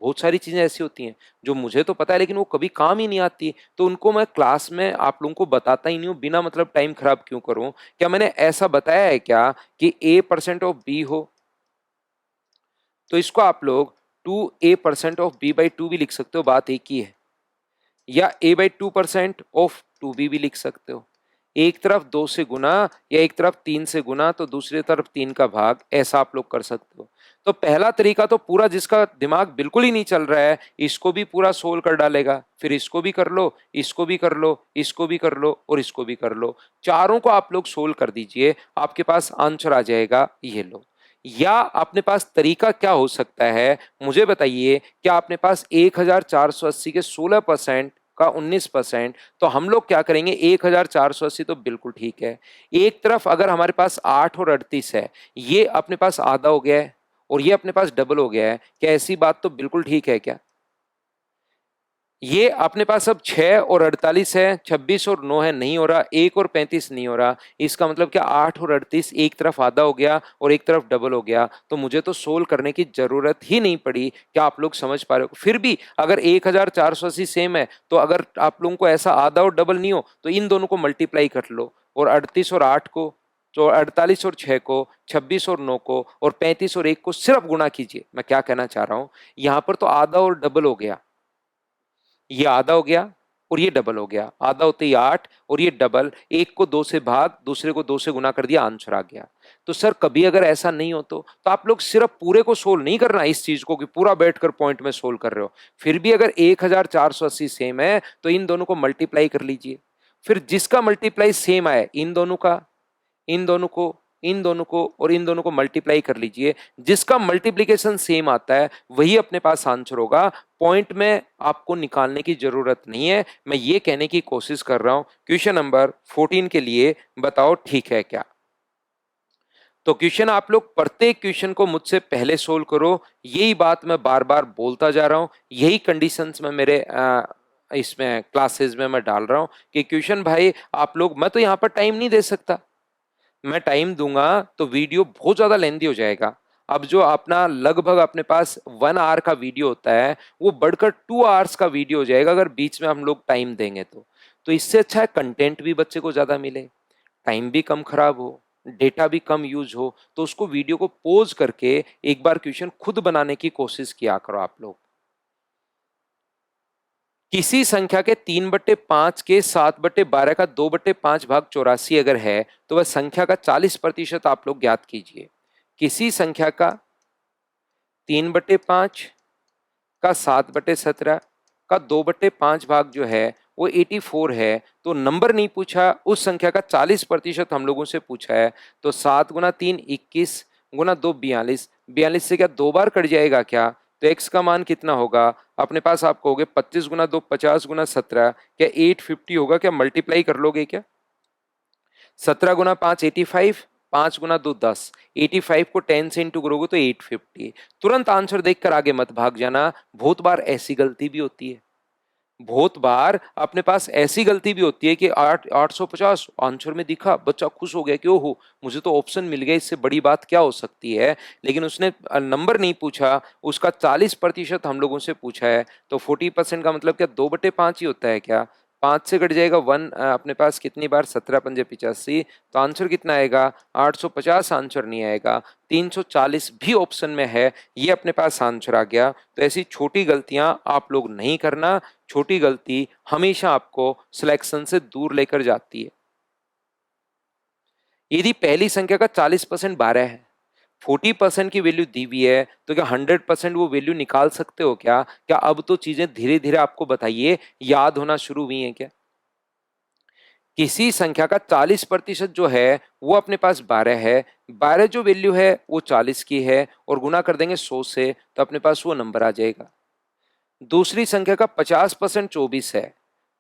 बहुत सारी चीजें ऐसी होती हैं जो मुझे तो पता है लेकिन वो कभी काम ही नहीं आती, तो उनको मैं क्लास में आप लोगों को बताता ही नहीं हूँ। बिना मतलब टाइम खराब क्यों करूं? क्या मैंने ऐसा बताया है क्या कि a% ऑफ b हो? तो इसको आप लोग 2a%ऑफ b/2 भी लिख सकते हो, बात एक ही है। या a/2%ऑफ 2b भी लिख सकते हो। एक तरफ 2 से गुना, या एक तरफ 3 से गुना तो दूसरी तरफ 3 का भाग, ऐसा आप लोग कर सकते हो। तो पहला तरीका तो पूरा, जिसका दिमाग बिल्कुल ही नहीं चल रहा है, इसको भी पूरा सोल्व कर डालेगा। फिर इसको भी कर लो, इसको भी कर लो, इसको भी कर लो, और इसको भी कर लो। चारों को आप लोग सोल्व कर दीजिए, आपके पास आंसर आ जाएगा, ये लो। या अपने पास तरीका क्या हो सकता है, मुझे बताइए। क्या अपने पास 1480 के 16% का 19%, तो हम लोग क्या करेंगे, 1480 तो बिल्कुल ठीक है। एक तरफ अगर हमारे पास 8 और 38 है, ये अपने पास आधा हो गया है, और ये अपने पास डबल हो गया है। क्या ऐसी बात तो बिल्कुल ठीक है क्या? ये अपने पास अब 6 और 48 है, 26 और 9 है, नहीं हो रहा। 1 और 35 नहीं हो रहा। इसका मतलब क्या 8 और 38 एक तरफ आधा हो गया और एक तरफ डबल हो गया, तो मुझे तो सोल्व करने की जरूरत ही नहीं पड़ी। क्या आप लोग समझ पा रहे हो? फिर भी अगर 1480 सेम है, तो अगर आप लोगों को ऐसा आधा और डबल नहीं हो तो इन दोनों को मल्टीप्लाई कर लो, और 38 और 8 को, तो 48 और 6 को, 26 और 9 को, और 35 और 1 को सिर्फ गुणा कीजिए। मैं क्या कहना चाह रहा हूं, यहां पर तो आधा और डबल हो गया। ये आधा हो गया और ये डबल हो गया। आधा होते ही 8 और ये डबल, एक को 2 से भाग, दूसरे को 2 से गुना कर दिया, आंसर आ गया। तो सर कभी अगर ऐसा नहीं हो तो आप लोग सिर्फ पूरे को सोल्व नहीं करना इस चीज को कि पूरा बैठकर पॉइंट में सोल्व कर रहे हो। फिर भी अगर 1480 सेम है तो इन दोनों को मल्टीप्लाई कर लीजिए। फिर जिसका मल्टीप्लाई सेम आए, इन दोनों का, इन दोनों को, इन दोनों को और इन दोनों को मल्टीप्लाई कर लीजिए। जिसका मल्टीप्लीकेशन सेम आता है वही अपने पास आंसर होगा। पॉइंट में आपको निकालने की जरूरत नहीं है। मैं ये कहने की कोशिश कर रहा हूं, क्वेश्चन नंबर 14 के लिए बताओ ठीक है क्या? तो क्वेश्चन आप लोग प्रत्येक क्वेश्चन को मुझसे पहले सोल्व करो। यही बात मैं बार बार बोलता जा रहा हूं, यही कंडीशंस में मेरे इसमें क्लासेस में मैं डाल रहा हूं कि क्वेश्चन भाई आप लोग, मैं तो यहां पर टाइम नहीं दे सकता। मैं टाइम दूंगा तो वीडियो बहुत ज्यादा लेंदी हो जाएगा। अब जो अपना लगभग अपने पास 1 आवर का वीडियो होता है, वो बढ़कर 2 आवर्स का वीडियो हो जाएगा अगर बीच में हम लोग टाइम देंगे तो इससे अच्छा है कंटेंट भी बच्चे को ज्यादा मिले, टाइम भी कम खराब हो, डेटा भी कम यूज हो। तो उसको वीडियो को पॉज करके एक बार क्वेश्चन खुद बनाने की कोशिश किया करो आप लोग। किसी संख्या के 3/5 के 7/12 का 2/5 भाग 84 अगर है, तो वह संख्या का 40% आप लोग ज्ञात कीजिए। किसी संख्या का 3/5 का 7/17 का 2/5 भाग जो है वो 84 है। तो नंबर नहीं पूछा, उस संख्या का 40% हम लोगों से पूछा है। तो 7 × 3 21, गुना 2 42, 42 से क्या 2 बार कट जाएगा क्या? तो x का मान कितना होगा अपने पास? आप कहोगे 25 × 2 50 × 17, क्या 850 होगा? क्या मल्टीप्लाई कर लोगे क्या? 17 गुना 5 85, 5 गुना 2 10, 85 को 10 से इंटू करोगे तो 850। तुरंत आंसर देखकर आगे मत भाग जाना, बहुत बार ऐसी गलती भी होती है, बहुत बार अपने पास ऐसी गलती भी होती है कि 850 आंसर में दिखा, बच्चा खुश हो गया कि ओहो मुझे तो ऑप्शन मिल गया, इससे बड़ी बात क्या हो सकती है, लेकिन उसने नंबर नहीं पूछा, उसका 40% हम लोगों से पूछा है, तो 40% का मतलब क्या 2/5 ही होता है क्या? 5 से कट जाएगा 1, अपने पास कितनी बार 17 पंजे 85, तो आंसर कितना आएगा? 850 आंसर नहीं आएगा, 340 भी ऑप्शन में है, ये अपने पास आंसर आ गया। तो ऐसी छोटी गलतियां आप लोग नहीं करना, छोटी गलती हमेशा आपको सिलेक्शन से दूर लेकर जाती है। यदि पहली संख्या का 40% 12 है, 40% की वैल्यू दी हुई है, तो क्या 100% वो वैल्यू निकाल सकते हो क्या? क्या अब तो चीजें धीरे धीरे आपको बताइए याद होना शुरू हुई हैं क्या? किसी संख्या का 40% जो है वो अपने पास 12 है, 12 जो वैल्यू है वो 40 की है, और गुना कर देंगे 100 से, तो अपने पास वो नंबर आ जाएगा। दूसरी संख्या का 50% 24 है,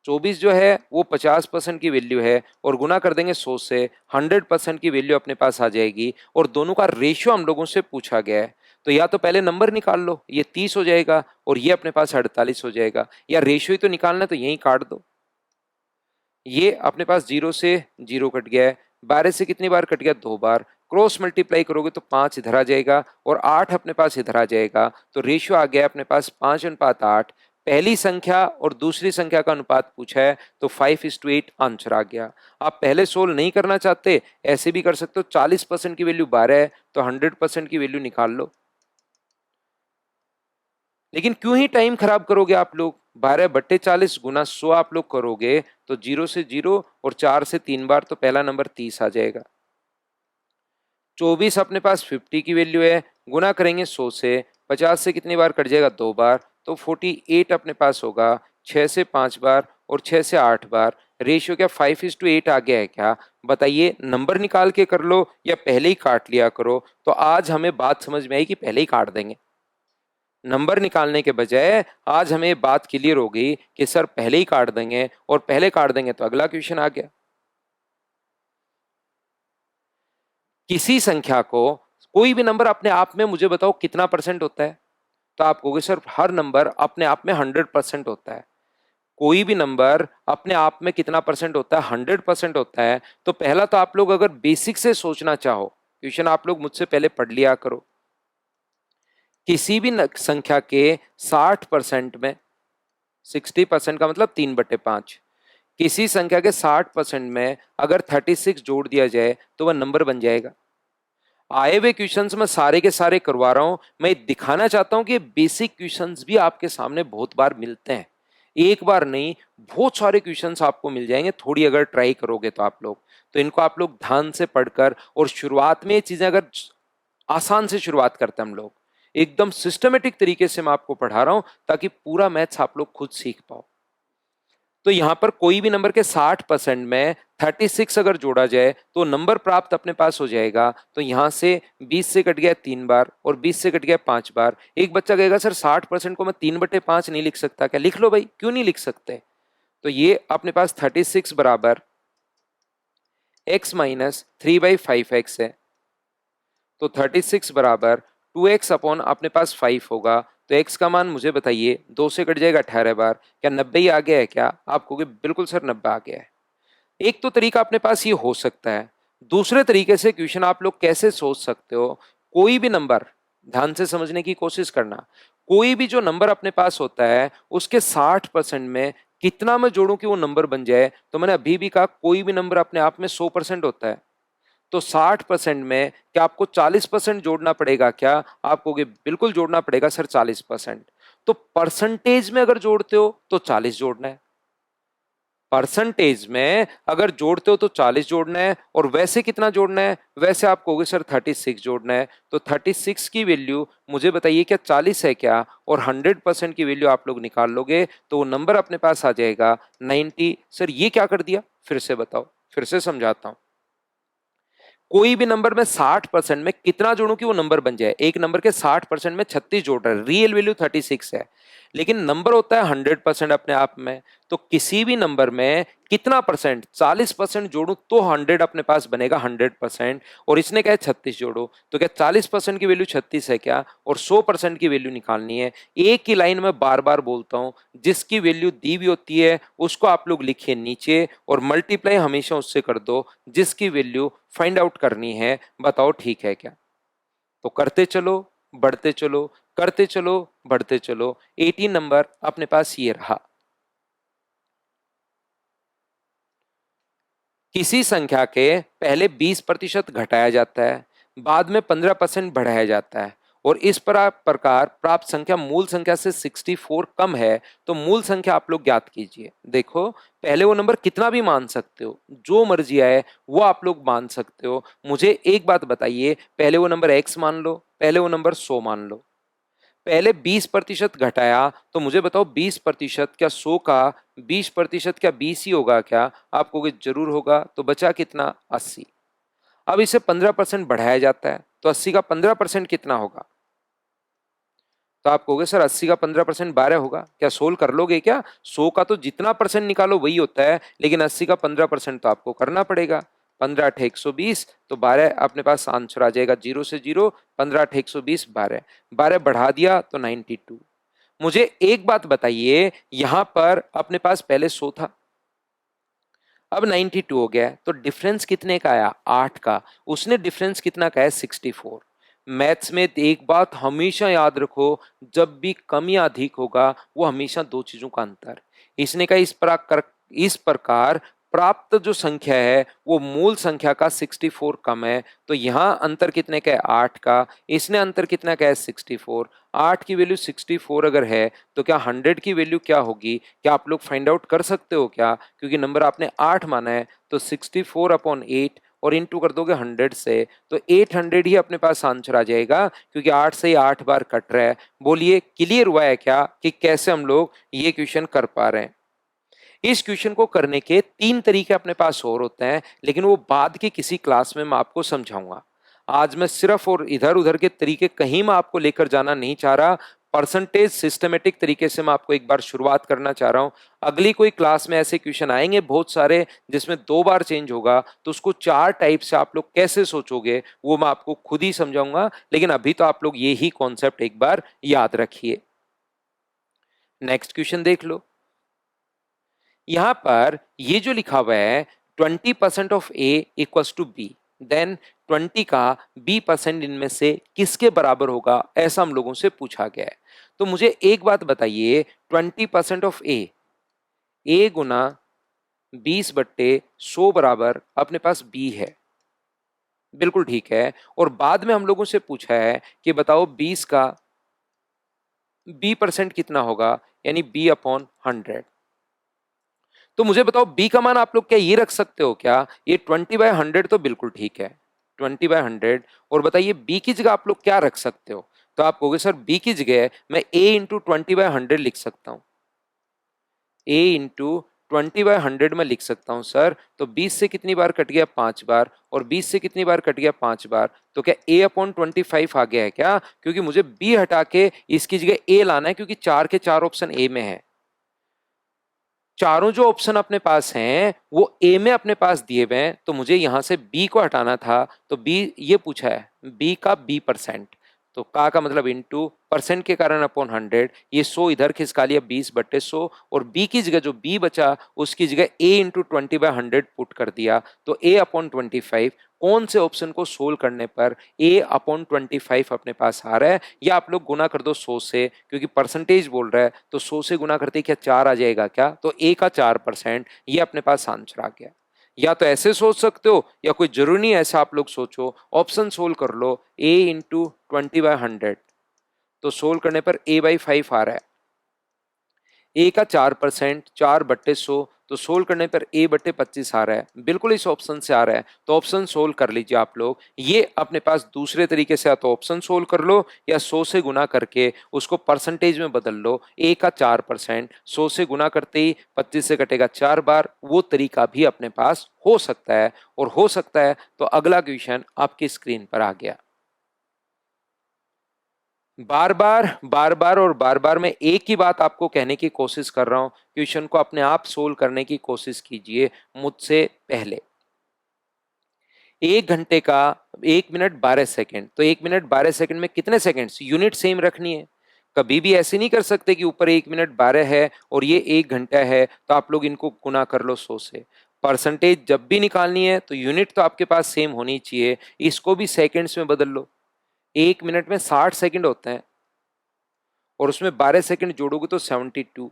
24 जो है वो 50% की वैल्यू है, और गुना कर देंगे 100 से, 100% की वैल्यू अपने पास आ जाएगी, और दोनों का रेशियो हम लोगों से पूछा गया है। तो या तो पहले नंबर निकाल लो, ये 30 हो जाएगा और ये अपने पास 48 हो जाएगा, या रेशियो ही तो निकालना है तो यही काट दो। ये अपने पास 0 से 0 कट गया है, 12 से कितनी बार कट गया? 2 बार। क्रॉस मल्टीप्लाई करोगे तो 5 इधर आ जाएगा और 8 अपने पास इधर आ जाएगा, तो रेशियो आ गया अपने पास 5:8। पहली संख्या और दूसरी संख्या का अनुपात पूछा है, तो 5:8 आंसर आ गया। आप पहले सोल्व नहीं करना चाहते, ऐसे भी कर सकते हो, 40% की वैल्यू 12 है तो 100% की वैल्यू निकाल लो। लेकिन क्यों ही टाइम खराब करोगे आप लोग? 12/40 गुना 100 आप लोग करोगे तो 0 से 0 और 4 से 3 बार, तो पहला नंबर 30 आ जाएगा। 24 अपने पास 50 की वैल्यू है, गुना करेंगे 100 से, 50 से कितनी बार कट जाएगा? 2 बार, तो 48 अपने पास होगा, 6 से 5 बार और 6 से 8 बार। रेशियो क्या 5:8 आ गया है क्या? बताइए, नंबर निकाल के कर लो या पहले ही काट लिया करो? तो आज हमें बात समझ में आई कि पहले ही काट देंगे, नंबर निकालने के बजाय आज हमें बात क्लियर हो गई कि सर पहले ही काट देंगे, और पहले काट देंगे तो अगला क्वेश्चन आ गया। किसी संख्या को, कोई भी नंबर अपने आप में मुझे बताओ कितना परसेंट होता है? तो आप कहोगे सर हर नंबर अपने आप में 100% होता है। कोई भी नंबर अपने आप में कितना परसेंट होता है? 100% होता है। तो पहला तो आप लोग अगर बेसिक से सोचना चाहो, क्वेश्चन आप लोग मुझसे पहले पढ़ लिया करो। किसी भी संख्या के 60% में, 60% का मतलब 3/5, किसी संख्या के 60% में अगर 36 जोड़ दिया जाए तो वह नंबर बन जाएगा। आए हुए क्वेश्चंस में सारे के सारे करवा रहा हूं, मैं दिखाना चाहता हूं कि बेसिक क्वेश्चंस भी आपके सामने बहुत बार मिलते हैं, एक बार नहीं बहुत सारे क्वेश्चंस आपको मिल जाएंगे, थोड़ी अगर ट्राई करोगे तो आप लोग, तो इनको आप लोग ध्यान से पढ़कर, और शुरुआत में ये चीजें अगर आसान से शुरुआत करते हैं हम लोग, एकदम सिस्टमेटिक तरीके से मैं आपको पढ़ा रहा हूं ताकि पूरा मैथ्स आप लोग खुद सीख पाओ। तो यहां पर कोई भी नंबर के 60% में 36 अगर जोड़ा जाए तो नंबर प्राप्त अपने पास हो जाएगा। तो यहां से 20 से कट गया 3 बार और 20 से कट गया 5 बार। एक बच्चा कहेगा सर 60% को मैं 3/5 नहीं लिख सकता क्या? लिख लो भाई, क्यों नहीं लिख सकते? तो ये अपने पास 36 बराबर x माइनस 3/5x है, तो 36 बराबर 2x अपॉन अपने पास 5 होगा। तो x का मान मुझे बताइए, 2 से कट जाएगा 18 बार, क्या 90 ही आ गया है क्या? आप कहोगे बिल्कुल सर 90 आ गया है। एक तो तरीका अपने पास ये हो सकता है। दूसरे तरीके से क्वेश्चन आप लोग कैसे सोच सकते हो, कोई भी नंबर, ध्यान से समझने की कोशिश करना, कोई भी जो नंबर अपने पास होता है उसके 60% में कितना मैं जोड़ूं कि वो नंबर बन जाए? तो मैंने अभी भी कहा कोई भी नंबर अपने आप में 100% होता है, तो 60% में क्या आपको 40% जोड़ना पड़ेगा क्या? आप कहोगे बिल्कुल जोड़ना पड़ेगा सर 40%। तो परसेंटेज में अगर जोड़ते हो तो 40 जोड़ना है, परसेंटेज में अगर जोड़ते हो तो 40 जोड़ना है, और वैसे कितना जोड़ना है? वैसे आप कहोगे सर 36 जोड़ना है। तो 36 की वैल्यू मुझे बताइए क्या 40 है क्या? और 100% की वैल्यू आप लोग निकाल लोगे तो वो नंबर अपने पास आ जाएगा 90। सर ये क्या कर दिया, फिर से बताओ, फिर से समझाता हूं। कोई भी नंबर में 60% में कितना जोड़ूं कि वो नंबर बन जाए? एक नंबर के 60% में 36 जोड़ रहा है, रियल वैल्यू 36 है, लेकिन नंबर होता है 100% अपने आप में। तो किसी भी नंबर में कितना परसेंट, 40% जोड़ू तो 100 अपने पास बनेगा 100%। और इसने कहा 36 जोड़ो, तो क्या 40% की वैल्यू 36 है क्या, और 100% की वैल्यू निकालनी है। एक ही लाइन में बार बार बोलता हूं, जिसकी वैल्यू दी हुई होती है उसको आप लोग लिखिए नीचे और मल्टीप्लाई हमेशा उससे कर दो जिसकी वैल्यू फाइंड आउट करनी है। बताओ ठीक है क्या। तो करते चलो, बढ़ते चलो, करते चलो, बढ़ते चलो। 18 नंबर अपने पास ये रहा। किसी संख्या के पहले 20% घटाया जाता है, बाद में 15% बढ़ाया जाता है, और इस प्रकार प्राप्त संख्या मूल संख्या से 64 कम है, तो मूल संख्या आप लोग ज्ञात कीजिए। देखो, पहले वो नंबर कितना भी मान सकते हो, जो मर्जी आए वो आप लोग मान सकते हो। मुझे एक बात बताइए, पहले वो नंबर x मान लो, पहले वो नंबर 100 मान लो। पहले 20% घटाया, तो मुझे बताओ 20% क्या 100 का 20% क्या 20 ही होगा क्या। आप कहोगे जरूर होगा, तो बचा कितना 80। अब इसे 15% बढ़ाया जाता है, तो 80 का 15% कितना होगा। तो आप कहोगे सर 80 का 15% 12 होगा, क्या सोल्व कर लोगे क्या। 100 का तो जितना परसेंट निकालो वही होता है, लेकिन 80 का 15% तो आपको करना पड़ेगा। 15 अठे 120, तो 12 अपने पास आंसर आ जाएगा, 0 से 0, 15 अठे 120, 12 12 बढ़ा दिया तो 92। मुझे एक बात बताइए, यहां पर अपने पास पहले 100 था, अब 92 हो गया है, तो डिफरेंस कितने का आया 8 का। उसने डिफरेंस कितना का है 64। मैथ्स में एक बात हमेशा याद रखो, जब भी कम या अधिक होगा वो हमेशा दो चीजों का अंतर। इसने कहा इस प्रकार प्राप्त जो संख्या है वो मूल संख्या का 64 कम है, तो यहां अंतर कितने का है 8 का, इसने अंतर कितना का है 64। 8 की वैल्यू 64 अगर है, तो क्या 100 की वैल्यू क्या होगी, क्या आप लोग फाइंड आउट कर सकते हो क्या। क्योंकि नंबर आपने 8 माना है, तो 64 अपॉन 8 और इंटू कर दोगे 100 से, तो 800 ही अपने पास आंसर आ जाएगा, क्योंकि 8 से ही 8 बार कट रहा है। बोलिए क्लियर हुआ है क्या कि कैसे हम लोग ये क्वेश्चन कर पा रहे हैं। इस क्वेश्चन को करने के तीन तरीके अपने पास और होते हैं, लेकिन वो बाद की किसी क्लास में मैं आपको समझाऊंगा। आज मैं सिर्फ और इधर उधर के तरीके कहीं मैं आपको लेकर जाना नहीं चाह रहा। परसेंटेज सिस्टमेटिक तरीके से मैं आपको एक बार शुरुआत करना चाह रहा हूं। अगली कोई क्लास में ऐसे क्वेश्चन आएंगे बहुत सारे, जिसमें 2 बार चेंज होगा, तो उसको 4 टाइप से आप लोग कैसे सोचोगे वो मैं आपको खुद ही समझाऊंगा। लेकिन अभी तो आप लोग ये ही कॉन्सेप्ट एक बार याद रखिए। नेक्स्ट क्वेश्चन देख लो। यहां पर ये जो लिखा हुआ है 20% of A equals to B, then 20 का B% इनमें से किसके बराबर होगा, ऐसा हम लोगों से पूछा गया है। तो मुझे एक बात बताइए, 20% ऑफ ए गुना 20/100 बराबर अपने पास बी है। बिल्कुल ठीक है। और बाद में हम लोगों से पूछा है कि बताओ 20 का B% कितना होगा, यानी B/100। तो मुझे बताओ बी का मान आप लोग क्या ये रख सकते हो क्या, ये 20/100 तो बिल्कुल ठीक है, 20/100। और बताइए बी की जगह आप लोग क्या रख सकते हो। तो आप कहोगे सर बी की जगह मैं ए इंटू 20/100 लिख सकता हूँ। ए इंटू 20/100 में लिख सकता हूँ सर। तो 20 से कितनी बार कट गया 5 बार, और 20 से कितनी बार कट गया 5 बार, तो क्या A/25 आ गया है क्या। क्योंकि मुझे बी हटा के इसकी जगह ए लाना है, क्योंकि 4 के 4 ऑप्शन ए में है। चारों जो ऑप्शन अपने पास हैं वो ए में अपने पास दिए हुए हैं, तो मुझे यहां से बी को हटाना था। तो बी ये पूछा है बी का B%, तो का मतलब इंटू परसेंट के कारण अपॉन 100, ये 100 इधर खिसका लिया 20/100, और बी की जगह जो बी बचा उसकी जगह ए इंटू 20/100 पुट कर दिया, तो A/25। कौन से ऑप्शन को सोल्व करने पर A/25 अपने पास आ रहा है, या आप लोग गुना कर दो 100 से, क्योंकि परसेंटेज बोल रहा है, तो 100 से गुना करते क्या 4 आ जाएगा क्या, तो ए का 4%, ये अपने पास आंसर आ गया। या तो ऐसे सोच सकते हो, या कोई जरूरी नहीं ऐसा आप लोग सोचो, ऑप्शन सोल्व कर लो। ए इंटू 20/100, तो सोल्व करने पर A/5 आ रहा है। ए का 4%, 4/100, तो सोल्व करने पर A/25 आ रहा है, बिल्कुल इस ऑप्शन से आ रहा है, तो ऑप्शन सोल्व कर लीजिए आप लोग। ये अपने पास दूसरे तरीके से, या तो ऑप्शन सोल्व कर लो, या 100 से गुना करके उसको परसेंटेज में बदल लो। ए का 4%, 100 से गुना करते ही 25 से कटेगा 4 बार, वो तरीका भी अपने पास हो सकता है। और हो सकता है तो अगला क्वेश्चन आपकी स्क्रीन पर आ गया। बार बार मैं एक ही बात आपको कहने की कोशिश कर रहा हूं, क्वेश्चन को अपने आप सोल्व करने की कोशिश कीजिए मुझसे पहले। 1 घंटे का 1 मिनट 12 सेकंड, तो 1 मिनट 12 सेकंड में कितने सेकंड्स, यूनिट सेम रखनी है। कभी भी ऐसे नहीं कर सकते कि ऊपर 1 मिनट 12 है और ये 1 घंटा है तो आप लोग इनको गुना कर लो 100 से। परसेंटेज जब भी निकालनी है तो यूनिट तो आपके पास सेम होनी चाहिए, इसको भी सेकंड्स में बदल लो। 1 मिनट में 60 सेकंड होते हैं और उसमें 12 सेकंड जोड़ोगे तो 72।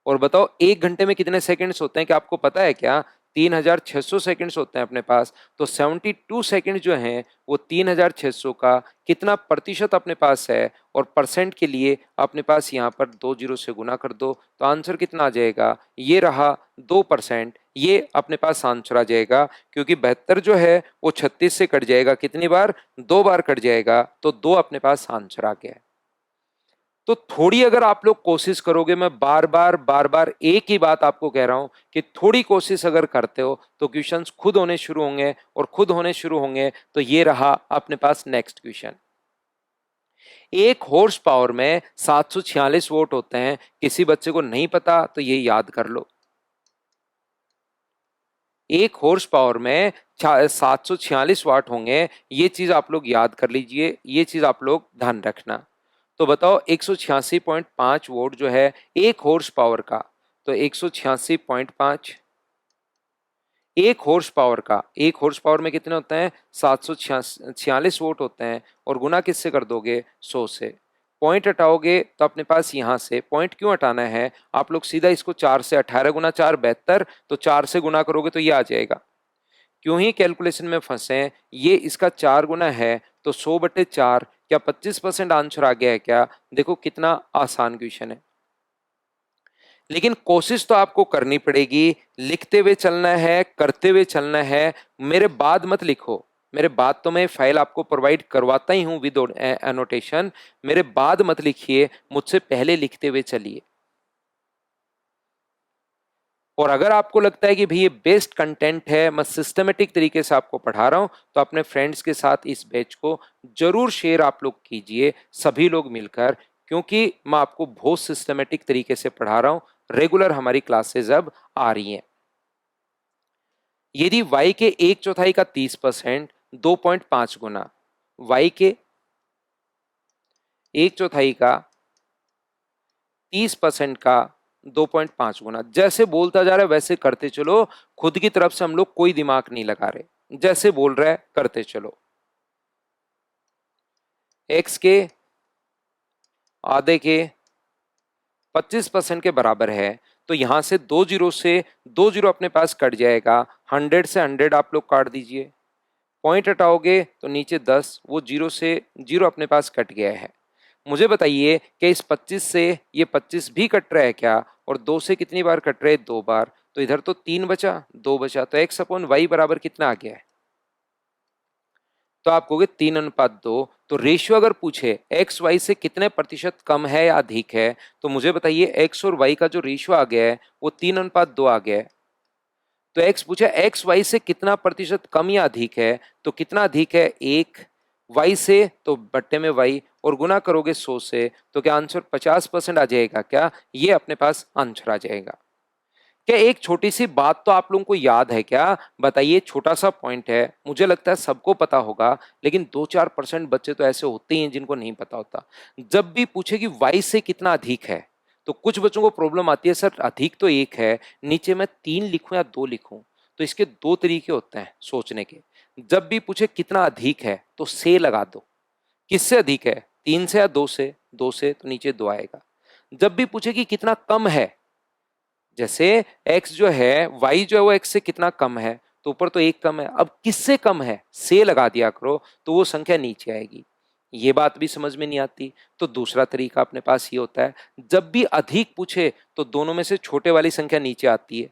और बताओ 1 घंटे में कितने सेकंड्स होते हैं, क्या आपको पता है क्या? 3600 सेकंड्स होते हैं अपने पास। तो 72 सेकंड जो हैं वो 3600 का कितना प्रतिशत अपने पास है, और परसेंट के लिए अपने पास यहाँ पर 2 जीरो से गुना कर दो तो आंसर कितना आ जाएगा, ये रहा 2%। ये अपने पास आंसर आ जाएगा, क्योंकि 72 जो है वो 36 से कट जाएगा, कितनी बार, 2 बार कट जाएगा, तो 2 अपने पास आंसर आ गया है। तो थोड़ी अगर आप लोग कोशिश करोगे, मैं बार बार एक ही बात आपको कह रहा हूं कि थोड़ी कोशिश अगर करते हो तो क्वेश्चंस खुद होने शुरू होंगे, और खुद होने शुरू होंगे तो ये रहा अपने पास नेक्स्ट क्वेश्चन। एक हॉर्स पावर में 746 वोट होते हैं, किसी बच्चे को नहीं पता तो ये याद कर लो। एक हॉर्स पावर में 746 वाट होंगे, ये चीज आप लोग याद कर लीजिए, ये चीज आप लोग ध्यान रखना। तो बताओ 186.5 वोट जो है एक हॉर्स पावर का, तो 186.5 एक हॉर्स पावर का, एक हॉर्स पावर में कितने होते हैं, 746 वोट होते हैं, और गुना किससे कर दोगे, 100 से। पॉइंट हटाओगे तो अपने पास यहां से, पॉइंट क्यों हटाना है, आप लोग सीधा इसको 4 से, 18 गुना 4 72, तो 4 से गुना करोगे तो ये आ जाएगा। क्यों ही कैलकुलेशन में फंसे, ये इसका 4 गुना है तो 100/4, क्या 25% आंसर आ गया है क्या? देखो कितना आसान क्वेश्चन है, लेकिन कोशिश तो आपको करनी पड़ेगी, लिखते हुए चलना है, करते हुए चलना है। मेरे बाद मत लिखो, मेरे बाद तो मैं फाइल आपको प्रोवाइड करवाता ही हूं विद एनोटेशन, मेरे बाद मत लिखिए, मुझसे पहले लिखते हुए चलिए। और अगर आपको लगता है कि भाई ये बेस्ट कंटेंट है, मैं सिस्टमेटिक तरीके से आपको पढ़ा रहा हूं, तो अपने फ्रेंड्स के साथ इस बैच को जरूर शेयर आप लोग कीजिए, सभी लोग मिलकर, क्योंकि मैं आपको बहुत सिस्टमेटिक तरीके से पढ़ा रहा हूं। रेगुलर हमारी क्लासेस अब आ रही हैं। यदि y के 1/4 का 30%, 2.5 गुना, y के 1/4 का 30% का 2.5 गुना, जैसे बोलता जा रहा है वैसे करते चलो, खुद की तरफ से हम लोग कोई दिमाग नहीं लगा रहे, जैसे बोल रहा है करते चलो। x के आधे के 25% के बराबर है, तो यहां से 2 जीरो से 2 जीरो अपने पास कट जाएगा, 100 से 100 आप लोग काट दीजिए, पॉइंट हटाओगे तो नीचे 10, वो जीरो से जीरो अपने पास कट गया है। मुझे बताइए कि इस 25 से ये 25 भी कट रहा है क्या, और 2 से कितनी बार कट रहे हैं, 2 बार, तो इधर तो 3 बचा, 2 बचा, तो x/y बराबर कितना आ गया है, तो आप कहोगे 3:2। तो रेशियो अगर पूछे एक्स वाई से कितने प्रतिशत कम है या अधिक है, तो मुझे बताइए एक्स और वाई का जो रेशियो आ गया है वो 3:2 आ गया है। तो एक्स पूछा एक्स वाई से कितना प्रतिशत कम या अधिक है, तो कितना अधिक है, 1, वाई से तो बट्टे में वाई, और गुना करोगे 100 से, तो क्या आंसर 50% आ जाएगा क्या, ये अपने पास आंसर आ जाएगा। क्या एक छोटी सी बात तो आप लोगों को याद है क्या, बताइए, छोटा सा पॉइंट है, मुझे लगता है सबको पता होगा, लेकिन 2-4% बच्चे तो ऐसे होते ही हैं जिनको नहीं पता होता। जब भी पूछे कि वाई से कितना अधिक है, तो कुछ बच्चों को प्रॉब्लम आती है, सर अधिक तो 1 है, नीचे मैं 3 लिखूं या 2 लिखूं, तो इसके 2 तरीके होते हैं सोचने के। जब भी पूछे कितना अधिक है तो से लगा दो, किससे अधिक है, 3 से या 2 से, 2 से तो नीचे 2 आएगा। जब भी पूछे कि कितना कम है, जैसे x जो है, y जो है वो x से कितना कम है, तो ऊपर तो 1 कम है, अब किससे कम है, से लगा दिया करो, तो वो संख्या नीचे आएगी। ये बात भी समझ में नहीं आती, तो दूसरा तरीका अपने पास ये होता है, जब भी अधिक पूछे तो दोनों में से छोटे वाली संख्या नीचे आती है,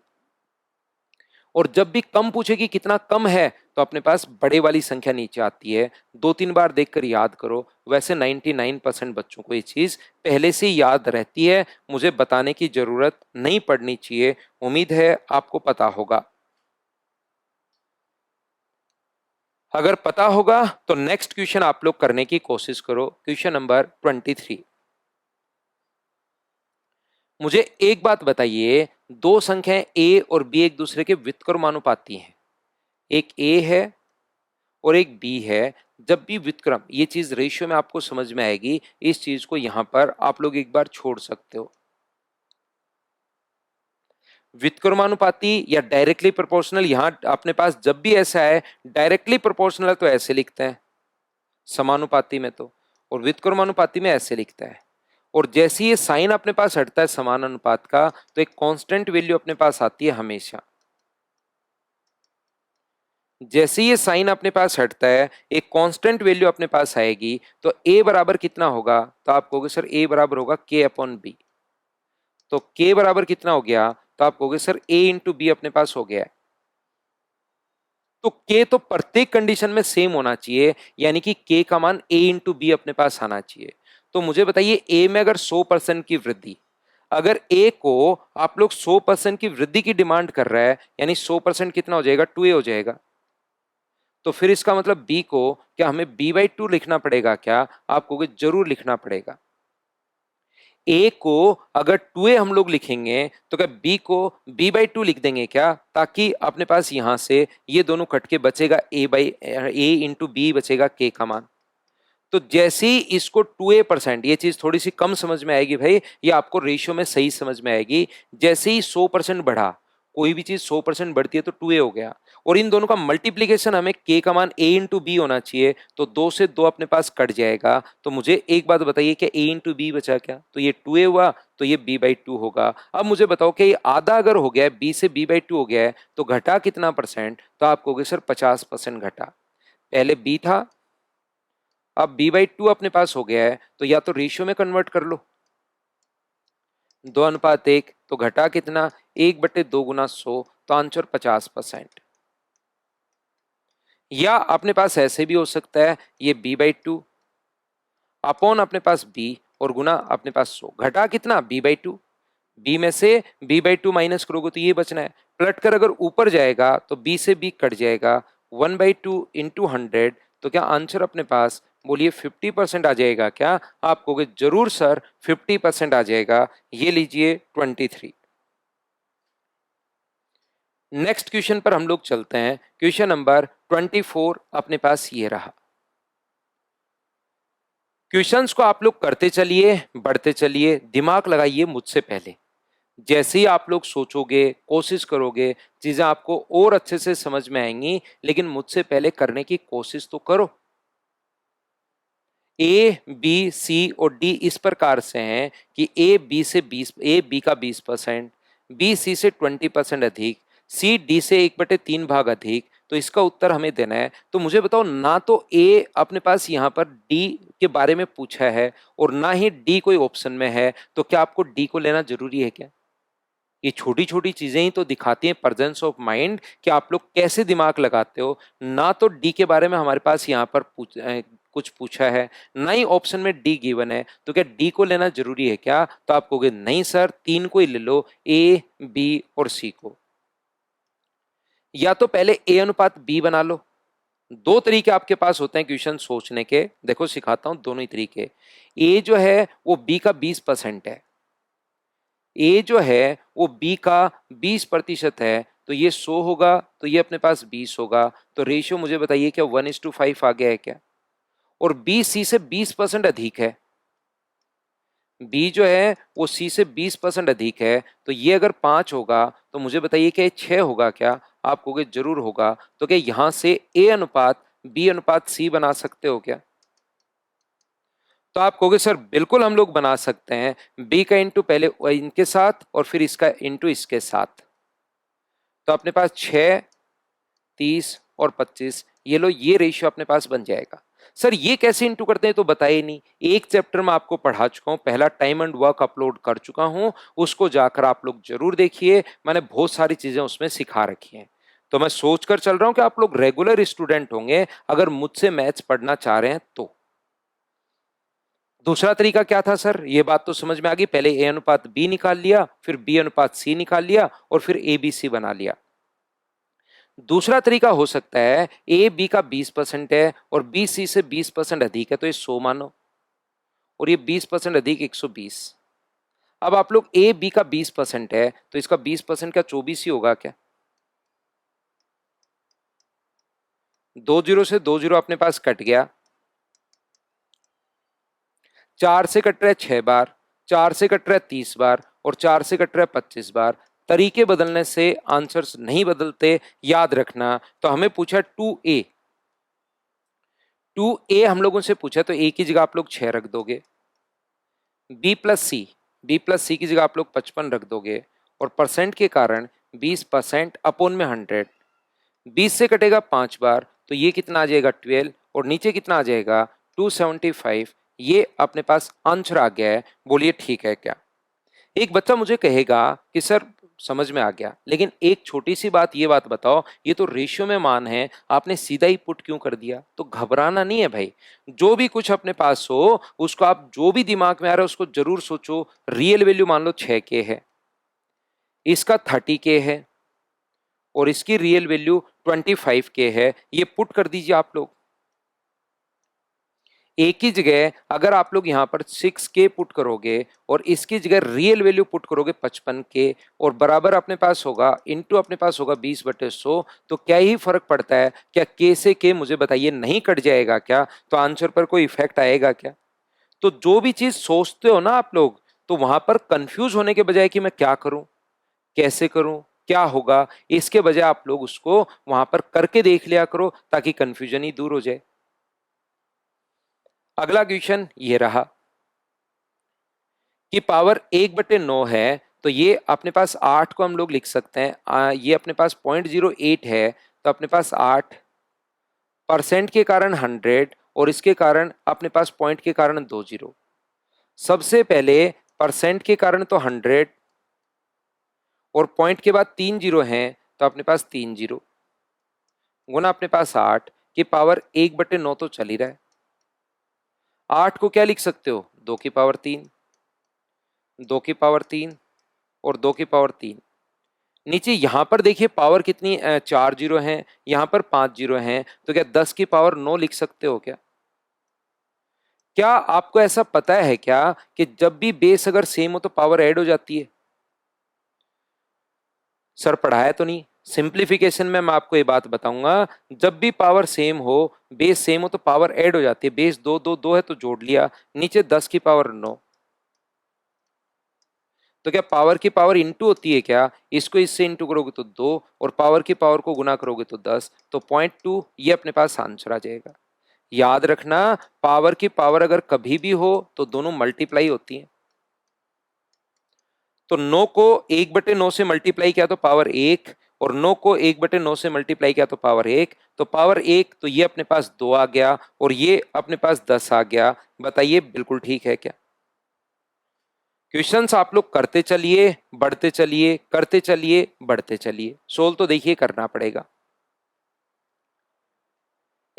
और जब भी कम पूछे कि कितना कम है तो अपने पास बड़े वाली संख्या नीचे आती है। 2-3 बार देखकर याद करो, वैसे 99% बच्चों को ये चीज पहले से ही याद रहती है, मुझे बताने की जरूरत नहीं पड़नी चाहिए, उम्मीद है आपको पता होगा। अगर पता होगा तो नेक्स्ट क्वेश्चन आप लोग करने की कोशिश करो। Question number 23। मुझे एक बात बताइए, दो संख्याएं ए और बी एक दूसरे के व्युत्क्रमानुपाती हैं। एक ए है और एक बी है। जब भी व्युत्क्रम, ये चीज रेशियो में आपको समझ में आएगी, इस चीज को यहां पर आप लोग एक बार छोड़ सकते हो। व्युत्क्रमानुपाती या डायरेक्टली प्रोपोर्शनल, यहां अपने पास जब भी ऐसा है, डायरेक्टली प्रोपोर्शनल है तो ऐसे लिखते हैं समानुपाती में तो, और व्युत्क्रमानुपाती में ऐसे लिखता है। और जैसे ये साइन अपने पास हटता है समान अनुपात का, तो एक कांस्टेंट वैल्यू अपने पास आती है हमेशा। जैसे ये साइन अपने पास हटता है, एक कांस्टेंट वैल्यू अपने पास आएगी, तो a बराबर कितना होगा, तो आप कहोगे सर a बराबर होगा k अपॉन बी। तो k बराबर कितना हो गया, तो आप कहोगे सर a इंटू बी अपने पास हो गया है। तो k तो प्रत्येक कंडीशन में सेम होना चाहिए, यानी कि k का मान a इंटू बी अपने पास आना चाहिए। तो मुझे बताइए a में अगर 100% की वृद्धि, अगर a को आप लोग 100% की वृद्धि की डिमांड कर रहा है, यानी 100% कितना हो जाएगा, 2a हो जाएगा। तो फिर इसका मतलब b को क्या हमें b/2 लिखना पड़ेगा क्या, आप कहोगे जरूर लिखना पड़ेगा। a को अगर 2a हम लोग लिखेंगे तो क्या b को b/2 लिख देंगे क्या, ताकि अपने पास यहां से ये दोनों कट के बचेगा a इंटू बी बचेगा k का मान। तो जैसे ही इसको 2a%, ये चीज थोड़ी सी कम समझ में आएगी भाई, ये आपको रेशियो में सही समझ में आएगी। जैसे ही 100% बढ़ा, कोई भी चीज 100% बढ़ती है तो 2a हो गया, और इन दोनों का मल्टीप्लीकेशन हमें k का मान a इंटू बी होना चाहिए, तो 2 से 2 अपने पास कट जाएगा। तो मुझे एक बात बताइए कि a इंटू बी बचा क्या, तो ये 2a हुआ, तो ये b/2 होगा। अब मुझे बताओ कि ये आधा अगर हो गया है, b से b/2 हो गया है, तो घटा कितना परसेंट, तो आप कहोगे सर 50% घटा। पहले b था, अब b/2 अपने पास हो गया है, तो या तो रेशियो में कन्वर्ट कर लो, 2:1, तो घटा कितना, 1/2 गुना 100, तो आंसर 50%। या अपने पास ऐसे भी हो सकता है, ये b/2 अपॉन अपने पास b और गुना अपने पास 100, घटा कितना, b/2। b में से b/2 माइनस करोगे तो ये बचना है, पलट कर अगर ऊपर जाएगा तो b से b कट जाएगा, 1/2 इंटू 100, तो क्या आंसर अपने पास बोलिए 50% आ जाएगा क्या, आप कहोगे जरूर सर 50% आ जाएगा। ये लीजिए 23। नेक्स्ट क्वेश्चन पर हम लोग चलते हैं। क्वेश्चन नंबर 24 अपने पास ये रहा। क्वेश्चंस को आप लोग करते चलिए, बढ़ते चलिए, दिमाग लगाइए मुझसे पहले। जैसे ही आप लोग सोचोगे, कोशिश करोगे, चीजें आपको और अच्छे से समझ में आएंगी, लेकिन मुझसे पहले करने की कोशिश तो करो। ए बी सी और डी इस प्रकार से हैं कि ए बी का 20%, बी सी से 20% अधिक, सी डी से 1/3 भाग अधिक, तो इसका उत्तर हमें देना है। तो मुझे बताओ, ना तो ए अपने पास यहाँ पर डी के बारे में पूछा है और ना ही डी कोई ऑप्शन में है, तो क्या आपको डी को लेना जरूरी है क्या? ये छोटी छोटी चीजें ही तो दिखाती हैं प्रेजेंस ऑफ माइंड, कि आप लोग कैसे दिमाग लगाते हो। ना तो डी के बारे में हमारे पास यहाँ पर कुछ पूछा है, ना ही ऑप्शन में डी गिवन है, तो क्या डी को लेना जरूरी है क्या? तो आप कहोगे नहीं सर, तीन को ही ले लो, ए बी और सी को। या तो पहले ए अनुपात बी बना लो। दो तरीके आपके पास होते हैं क्वेश्चन सोचने के, देखो सिखाता हूं दोनों ही तरीके। ए जो है वो बी का 20% है, ए जो है वो बी का 20% है, तो ये 100 होगा, तो ये अपने पास 20 होगा। तो रेशियो मुझे बताइए क्या 1:5 आ गया है क्या? और बी सी से 20% अधिक है, बी जो है वो सी से 20% अधिक है, तो ये अगर 5 होगा तो मुझे बताइए क्या ये 6 होगा क्या? आप कहोगे जरूर होगा। तो क्या यहां से ए अनुपात बी अनुपात सी बना सकते हो क्या? तो आप कहोगे सर बिल्कुल हम लोग बना सकते हैं। बी का इंटू पहले इनके साथ और फिर इसका इंटू इसके साथ, तो अपने पास 6, 30 और 25, ये लो, ये रेशियो अपने पास बन जाएगा। सर ये कैसे इंटू करते हैं तो बताइए नहीं, एक चैप्टर में आपको पढ़ा चुका हूं, पहला टाइम एंड वर्क अपलोड कर चुका हूं, उसको जाकर आप लोग जरूर देखिए, मैंने बहुत सारी चीजें उसमें सिखा रखी हैं। तो मैं सोचकर चल रहा हूं कि आप लोग रेगुलर स्टूडेंट होंगे अगर मुझसे मैथ्स पढ़ना चाह रहे हैं तो। दूसरा तरीका क्या था सर, ये बात तो समझ में आ गई, पहले ए अनुपात बी निकाल लिया, फिर बी अनुपात सी निकाल लिया और फिर ए बी सी बना लिया। दूसरा तरीका हो सकता है ए बी का 20% है और बी सी से 20% अधिक है, तो ये 100 मानो, और ये 20% अधिक 120। अब आप लोग ए बी का 20% है तो इसका 20% का 24 ही होगा क्या? 2 जीरो से 2 जीरो अपने पास कट गया, 4 से कट रहा है 6 बार, 4 से कट रहा है 30 बार, और 4 से कट रहा है 25 बार। तरीके बदलने से आंसर्स नहीं बदलते, याद रखना। तो हमें पूछा 2a, 2a हम लोगों से पूछा, तो a की जगह आप लोग 6 रख दोगे। b प्लस सी, b प्लस सी की जगह आप लोग 55 रख दोगे, और परसेंट के कारण 20% अपॉन में 100, 20 से कटेगा 5 बार, तो ये कितना आ जाएगा 12, और नीचे कितना आ जाएगा 275। ये अपने पास आंसर आ गया है। बोलिए ठीक है क्या? एक बच्चा मुझे कहेगा कि सर समझ में आ गया, लेकिन एक छोटी सी बात, ये बात बताओ, ये तो रेशियो में मान है, आपने सीधा ही पुट क्यों कर दिया? तो घबराना नहीं है भाई, जो भी कुछ अपने पास हो उसको आप, जो भी दिमाग में आ रहा है उसको जरूर सोचो। रियल वैल्यू मान लो 6k है, इसका 30k है, और इसकी रियल वैल्यू 25k है, ये पुट कर दीजिए आप लोग। एक ही जगह अगर आप लोग यहाँ पर 6k पुट करोगे और इसकी जगह रियल वैल्यू पुट करोगे 55k, और बराबर अपने पास होगा इनटू अपने पास होगा 20/100, तो क्या ही फर्क पड़ता है? क्या k से k मुझे बताइए नहीं कट जाएगा क्या? तो आंसर पर कोई इफेक्ट आएगा क्या? तो जो भी चीज सोचते हो ना आप लोग, तो वहां पर कंफ्यूज होने के बजाय कि मैं क्या करूं, कैसे करूं, क्या होगा, इसके बजाय आप लोग उसको वहां पर करके देख लिया करो, ताकि कंफ्यूजन ही दूर हो जाए। अगला क्वेश्चन ये रहा कि पावर 1/9 है, तो ये अपने पास 8 को हम लोग लिख सकते हैं, ये अपने पास 0.08 है, तो अपने पास 8, परसेंट के कारण 100, और इसके कारण अपने पास पॉइंट के कारण 2 जीरो। सबसे पहले परसेंट के कारण तो 100, और पॉइंट के बाद 3 जीरो हैं, तो अपने पास 3 जीरो, गुना अपने पास 8 की पावर 1/9 तो चल ही रहा है। 8 को क्या लिख सकते हो? 2 की पावर 3, 2 की पावर 3, और 2 की पावर 3। नीचे यहां पर देखिए पावर कितनी, 4 जीरो हैं, यहां पर 5 जीरो हैं, तो क्या 10 की पावर 9 लिख सकते हो क्या? क्या आपको ऐसा पता है क्या कि जब भी बेस अगर सेम हो तो पावर ऐड हो जाती है? सर पढ़ाया तो नहीं, सिंप्लीफिकेशन में मैं आपको ये बात बताऊंगा, जब भी पावर सेम हो, बेस सेम हो, तो पावर ऐड हो जाती है। बेस 2 2 2 है तो जोड़ लिया, नीचे 10 की पावर 9, तो क्या पावर की पावर इंटू होती है क्या? इसको इससे इंटू करोगे तो 2, और पावर की पावर को गुना करोगे तो 10, तो 0.2, ये अपने पास आंसर आ जाएगा। याद रखना, पावर की पावर अगर कभी भी हो तो दोनों मल्टीप्लाई होती है। तो 9 को 1/9 से मल्टीप्लाई किया तो पावर 1, और 9 को 1/9 से मल्टीप्लाई किया तो पावर 1, तो पावर 1, तो ये अपने पास 2 आ गया, और ये अपने पास 10 आ गया। बताइए बिल्कुल ठीक है क्या? क्वेश्चंस आप लोग करते चलिए, बढ़ते चलिए, करते चलिए, बढ़ते चलिए, सोल्व तो देखिए करना पड़ेगा।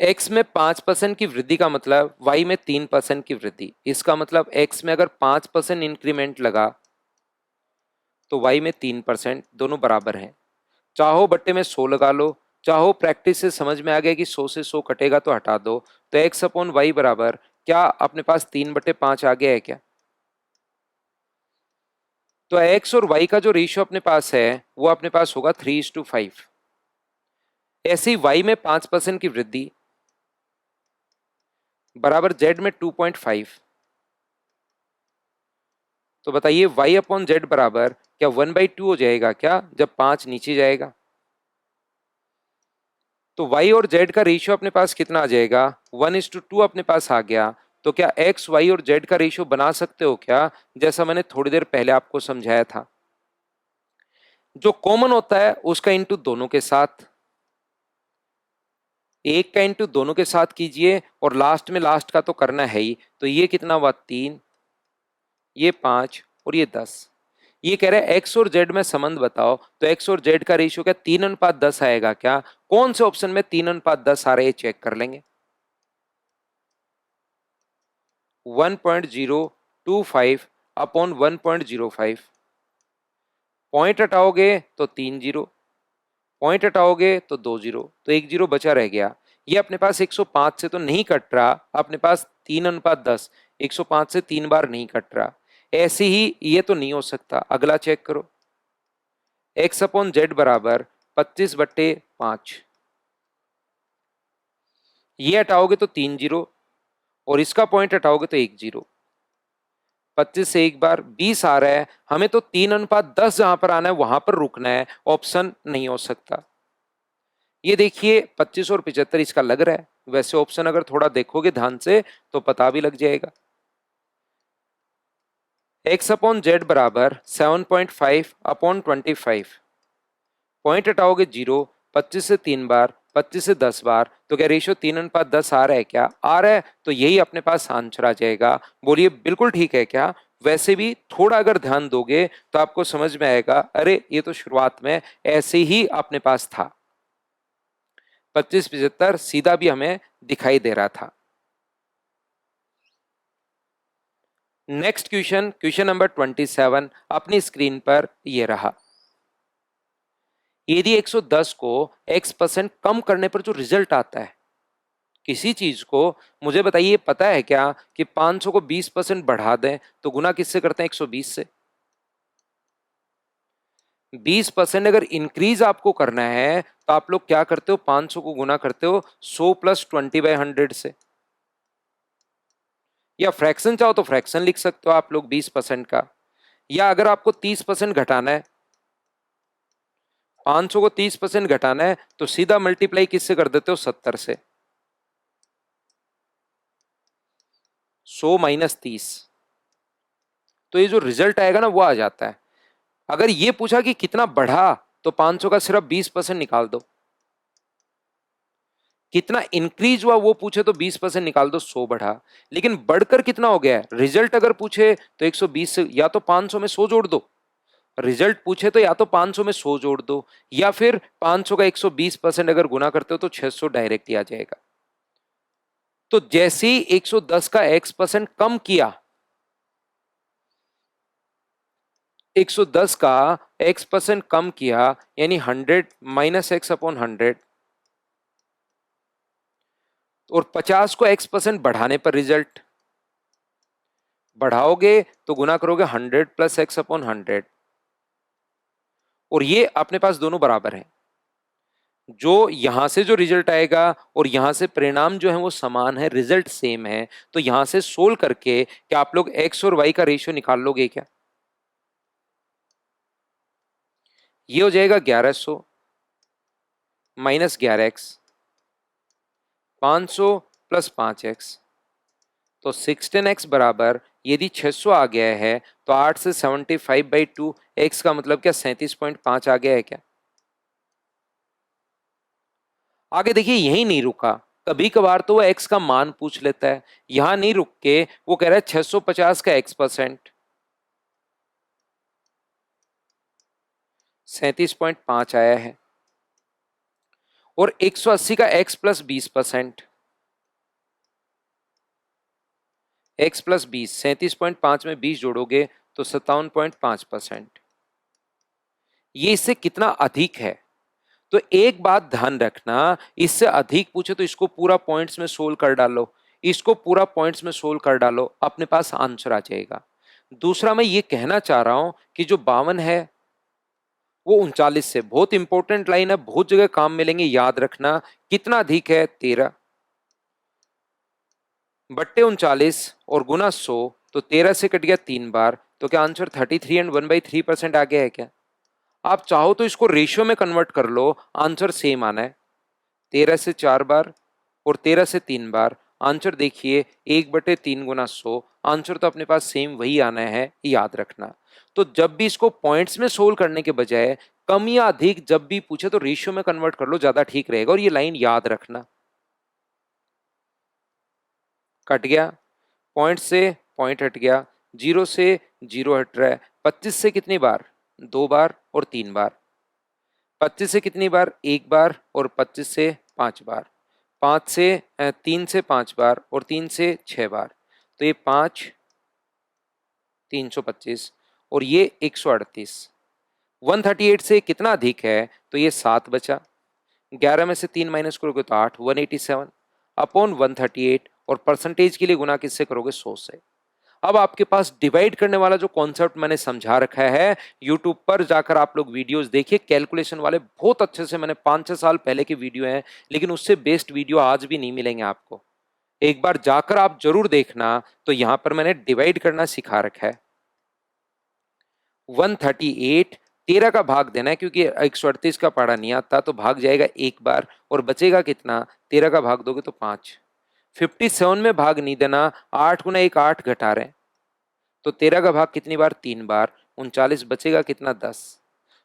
x में 5% की वृद्धि का मतलब y में 3% की वृद्धि, इसका मतलब x में अगर 5% इंक्रीमेंट लगा तो y में 3%, दोनों बराबर हैं। चाहो बट्टे में 100 लगा लो, चाहो प्रैक्टिस से समझ में आ गया कि 100 से 100 कटेगा तो हटा दो, तो x अपॉन वाई बराबर क्या अपने पास 3/5 आ गया है क्या? तो x और y का जो रेशियो अपने पास है वो अपने पास होगा 3:5। ऐसे ही y में 5% की वृद्धि बराबर z में 2.5। तो बताइए y अपॉन जेड बराबर क्या 1/2 हो जाएगा क्या जब 5 नीचे जाएगा? तो y और z का रेशियो अपने पास कितना आ जाएगा? 1:2 अपने पास आ गया। तो क्या x, y और z का रेशियो बना सकते हो क्या, जैसा मैंने थोड़ी देर पहले आपको समझाया था? जो कॉमन होता है उसका इंटू दोनों के साथ, एक का इंटू दोनों के साथ कीजिए, और लास्ट में लास्ट का तो करना है ही। तो ये कितना हुआ 3, ये 5, और ये 10। ये कह रहा है एक्स और जेड में संबंध बताओ, तो एक्स और जेड का रेशियो क्या 3:10 आएगा क्या? कौन से ऑप्शन में 3:10 आ रहे हैं चेक कर लेंगे। 1.025 अपॉन 1.05, पॉइंट हटाओगे तो 3 जीरो, पॉइंट हटाओगे तो 2 जीरो, तो 1 जीरो बचा रह गया। ये अपने पास 105 से तो नहीं कट रहा, अपने पास 3:10, 105 से 3 बार नहीं कट रहा। ऐसे ही ये तो नहीं हो सकता। अगला चेक करो, एक्स अपॉन जेड बराबर 25/5। ये हटाओगे तो 3 जीरो, और इसका पॉइंट हटाओगे तो 1 जीरो। 25 से एक बार 20 आ रहा है, हमें तो 3:10 जहां पर आना है वहां पर रुकना है, ऑप्शन नहीं हो सकता। ये देखिए 25 और 75 इसका लग रहा है, वैसे ऑप्शन अगर थोड़ा देखोगे ध्यान से तो पता भी लग जाएगा। एक्स अपॉन जेड बराबर 7.5/25। पॉइंट हटाओगे जीरो, 25 से 3 बार, 25 से 10 बार, तो क्या रेशियो 3:10 आ रहा है? क्या आ रहा है? तो यही अपने पास आंसर आ जाएगा। बोलिए बिल्कुल ठीक है क्या? वैसे भी थोड़ा अगर ध्यान दोगे तो आपको समझ में आएगा, अरे ये तो शुरुआत में ऐसे ही अपने पास था। 25-75 सीधा भी हमें दिखाई दे रहा था। नेक्स्ट क्वेश्चन, क्वेश्चन नंबर 27 अपनी स्क्रीन पर ये रहा। यदि 110 को x% कम करने पर जो रिजल्ट आता है किसी चीज को, मुझे बताइए पता है क्या कि 500 को 20% बढ़ा दें तो गुना किससे करते हैं? 120 से। 20% अगर इंक्रीज आपको करना है तो आप लोग क्या करते हो? 500 को गुना करते हो 100 + 20/100 से, या फ्रैक्शन चाहो तो फ्रैक्शन लिख सकते हो आप लोग 20% का। या अगर आपको 30% घटाना है, 500 को 30% घटाना है, तो सीधा मल्टीप्लाई किससे कर देते हो? 70 से। 100 - 30, तो ये जो रिजल्ट आएगा ना वो आ जाता है। अगर ये पूछा कि कितना बढ़ा तो 500 का सिर्फ 20% निकाल दो, कितना इंक्रीज हुआ वो पूछे तो 20% निकाल दो, 100 बढ़ा। लेकिन बढ़कर कितना हो गया है रिजल्ट अगर पूछे तो 120 से या तो 500 में 100 जोड़ दो, रिजल्ट पूछे तो या तो 500 में 100 जोड़ दो, या फिर 500 का 120% अगर गुना करते हो तो 600 डायरेक्ट ही आ जाएगा। तो जैसे ही 110 का x% कम किया, 110 का x% कम किया, यानी 100 - x/100, और 50 को x% बढ़ाने पर रिजल्ट, बढ़ाओगे तो गुना करोगे 100 + x/100, और ये अपने पास दोनों बराबर हैं। जो यहां से जो रिजल्ट आएगा और यहां से परिणाम जो है वो समान है, रिजल्ट सेम है, तो यहां से सोल्व करके क्या आप लोग x और y का रेशियो निकाल लोगे क्या? ये हो जाएगा 1100 - 11x, 500 + 5x, तो 16x बराबर, यदि 600 आ गया है तो 8 से 75/2, x का मतलब क्या 37.5 आ गया है क्या? आगे देखिए यही नहीं रुका, कभी कभार तो वो x का मान पूछ लेता है, यहां नहीं रुक के वो कह रहा है 650 का x%, 37.5 आया है, और 180 का x + 20%, x + 20, 37.5 में 20 जोड़ोगे तो 57.5%। ये इससे कितना अधिक है? तो एक बात ध्यान रखना, इससे अधिक पूछे तो इसको पूरा पॉइंट्स में सोल्व कर डालो, इसको पूरा पॉइंट्स में सोल्व कर डालो, अपने पास आंसर आ जाएगा। दूसरा मैं ये कहना चाह रहा हूं कि जो 52 है वो 39 से, बहुत इंपॉर्टेंट लाइन है, बहुत जगह काम मिलेंगे, याद रखना। कितना अधिक है? 13 बट्टे 39 और गुना 100, तो 13 से कट गया 3 बार, तो क्या आंसर 33 एंड 1/3% आ गया है क्या? आप चाहो तो इसको रेशियो में कन्वर्ट कर लो, आंसर सेम आना है। 13 से 4 बार और 13 से 3 बार, आंसर देखिए 1/3 गुना 100, आंसर तो अपने पास सेम वही आना है, याद रखना। तो जब भी इसको पॉइंट्स में सोल्व करने के बजाय कम या अधिक जब भी पूछे तो रेशियो में कन्वर्ट कर लो, ज्यादा ठीक रहेगा, और ये लाइन याद रखना। कट गया, पॉइंट से पॉइंट हट गया, जीरो से जीरो हट रहा है। 25 से कितनी बार? 2 बार और 3 बार। 25 से कितनी बार? 1 बार, और 25 से 5 बार। 5 से 3 से 5 बार, और 3 से 6 बार, तो ये 5 325, और ये 138। 138 से कितना अधिक है, तो ये 7 बचा। 11 में से 3 माइनस करोगे तो 8, 187 अपॉन 138, और परसेंटेज के लिए गुना किससे करोगे, 100 से। अब आपके पास डिवाइड करने वाला जो कॉन्सेप्ट मैंने समझा रखा है, यूट्यूब पर जाकर आप लोग वीडियोस देखिए, कैलकुलेशन वाले बहुत अच्छे से, मैंने 5-6 साल पहले की वीडियो हैं, लेकिन उससे बेस्ट वीडियो आज भी नहीं मिलेंगे आपको। एक बार जाकर आप जरूर देखना। तो यहां पर मैंने डिवाइड करना सिखा रखा है। 138 13 का भाग देना है, क्योंकि 138 का पढ़ा नहीं आता, तो भाग जाएगा एक बार, और बचेगा कितना, 13 का भाग दोगे तो 5। 57 में भाग नहीं देना, 8 गुना 1 8 घटा रहे हैं, तो 13 का भाग कितनी बार, 3 बार, 39 बचेगा कितना, 10।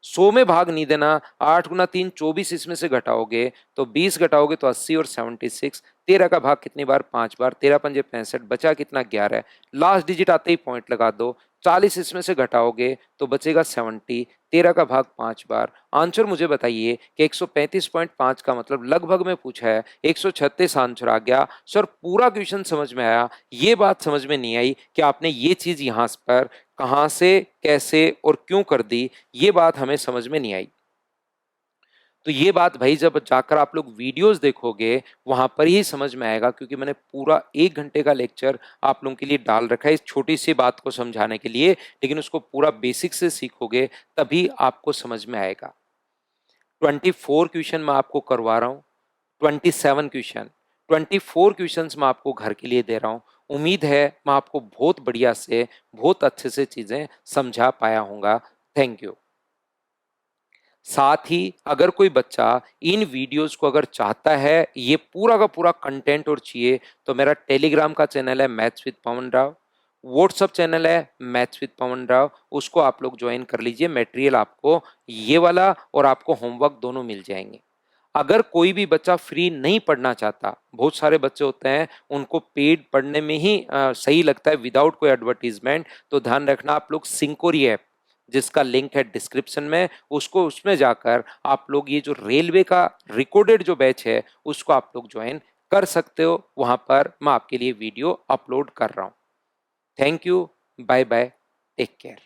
100 में भाग नहीं देना, 8 गुना 3 24, इसमें से घटाओगे तो 20 घटाओगे तो 80 और 76। 13 का भाग कितनी बार, 5 बार, 13 पंजे 65, बचा कितना, 11। लास्ट डिजिट आते ही पॉइंट लगा दो, 40 इसमें से घटाओगे तो बचेगा 70। 13 का भाग 5 बार। आंसर मुझे बताइए कि 135.5 का मतलब लगभग में पूछा है, 136 आंसर आ गया। सर पूरा क्वेश्चन समझ में आया, ये बात समझ में नहीं आई कि आपने ये चीज यहां पर कहां से, कैसे और क्यों कर दी, ये बात हमें समझ में नहीं आई। तो ये बात भाई जब जाकर आप लोग वीडियोस देखोगे वहां पर ही समझ में आएगा, क्योंकि मैंने पूरा 1 घंटे का लेक्चर आप लोगों के लिए डाल रखा है इस छोटी सी बात को समझाने के लिए, लेकिन उसको पूरा बेसिक से सीखोगे तभी आपको समझ में आएगा। 24 क्वेश्चन मैं आपको करवा रहा हूँ, 27 क्वेश्चन, 24 क्वेश्चन मैं आपको घर के लिए दे रहा हूँ। उम्मीद है मैं आपको बहुत बढ़िया से, बहुत अच्छे से चीजें समझा पाया हूँगा। Thank you. साथ ही अगर कोई बच्चा इन वीडियोस को अगर चाहता है, ये पूरा का पूरा कंटेंट और चाहिए, तो मेरा टेलीग्राम का चैनल है maths with Pavan Rao, WhatsApp channel है मैथ्स विद पवन राव, उसको आप लोग ज्वाइन कर लीजिए। मटेरियल आपको ये वाला और आपको होमवर्क दोनों मिल जाएंगे। अगर कोई भी बच्चा फ्री नहीं पढ़ना चाहता, बहुत सारे बच्चे होते हैं उनको पेड पढ़ने में ही सही लगता है विदाउट कोई एडवर्टीजमेंट, तो ध्यान रखना आप लोग सिंकोरी ऐप, जिसका लिंक है डिस्क्रिप्शन में, उसको उसमें जाकर आप लोग ये जो रेलवे का रिकॉर्डेड जो बैच है उसको आप लोग ज्वाइन कर सकते हो। वहां पर मैं आपके लिए वीडियो अपलोड कर रहा हूं। Thank you, bye bye, take care.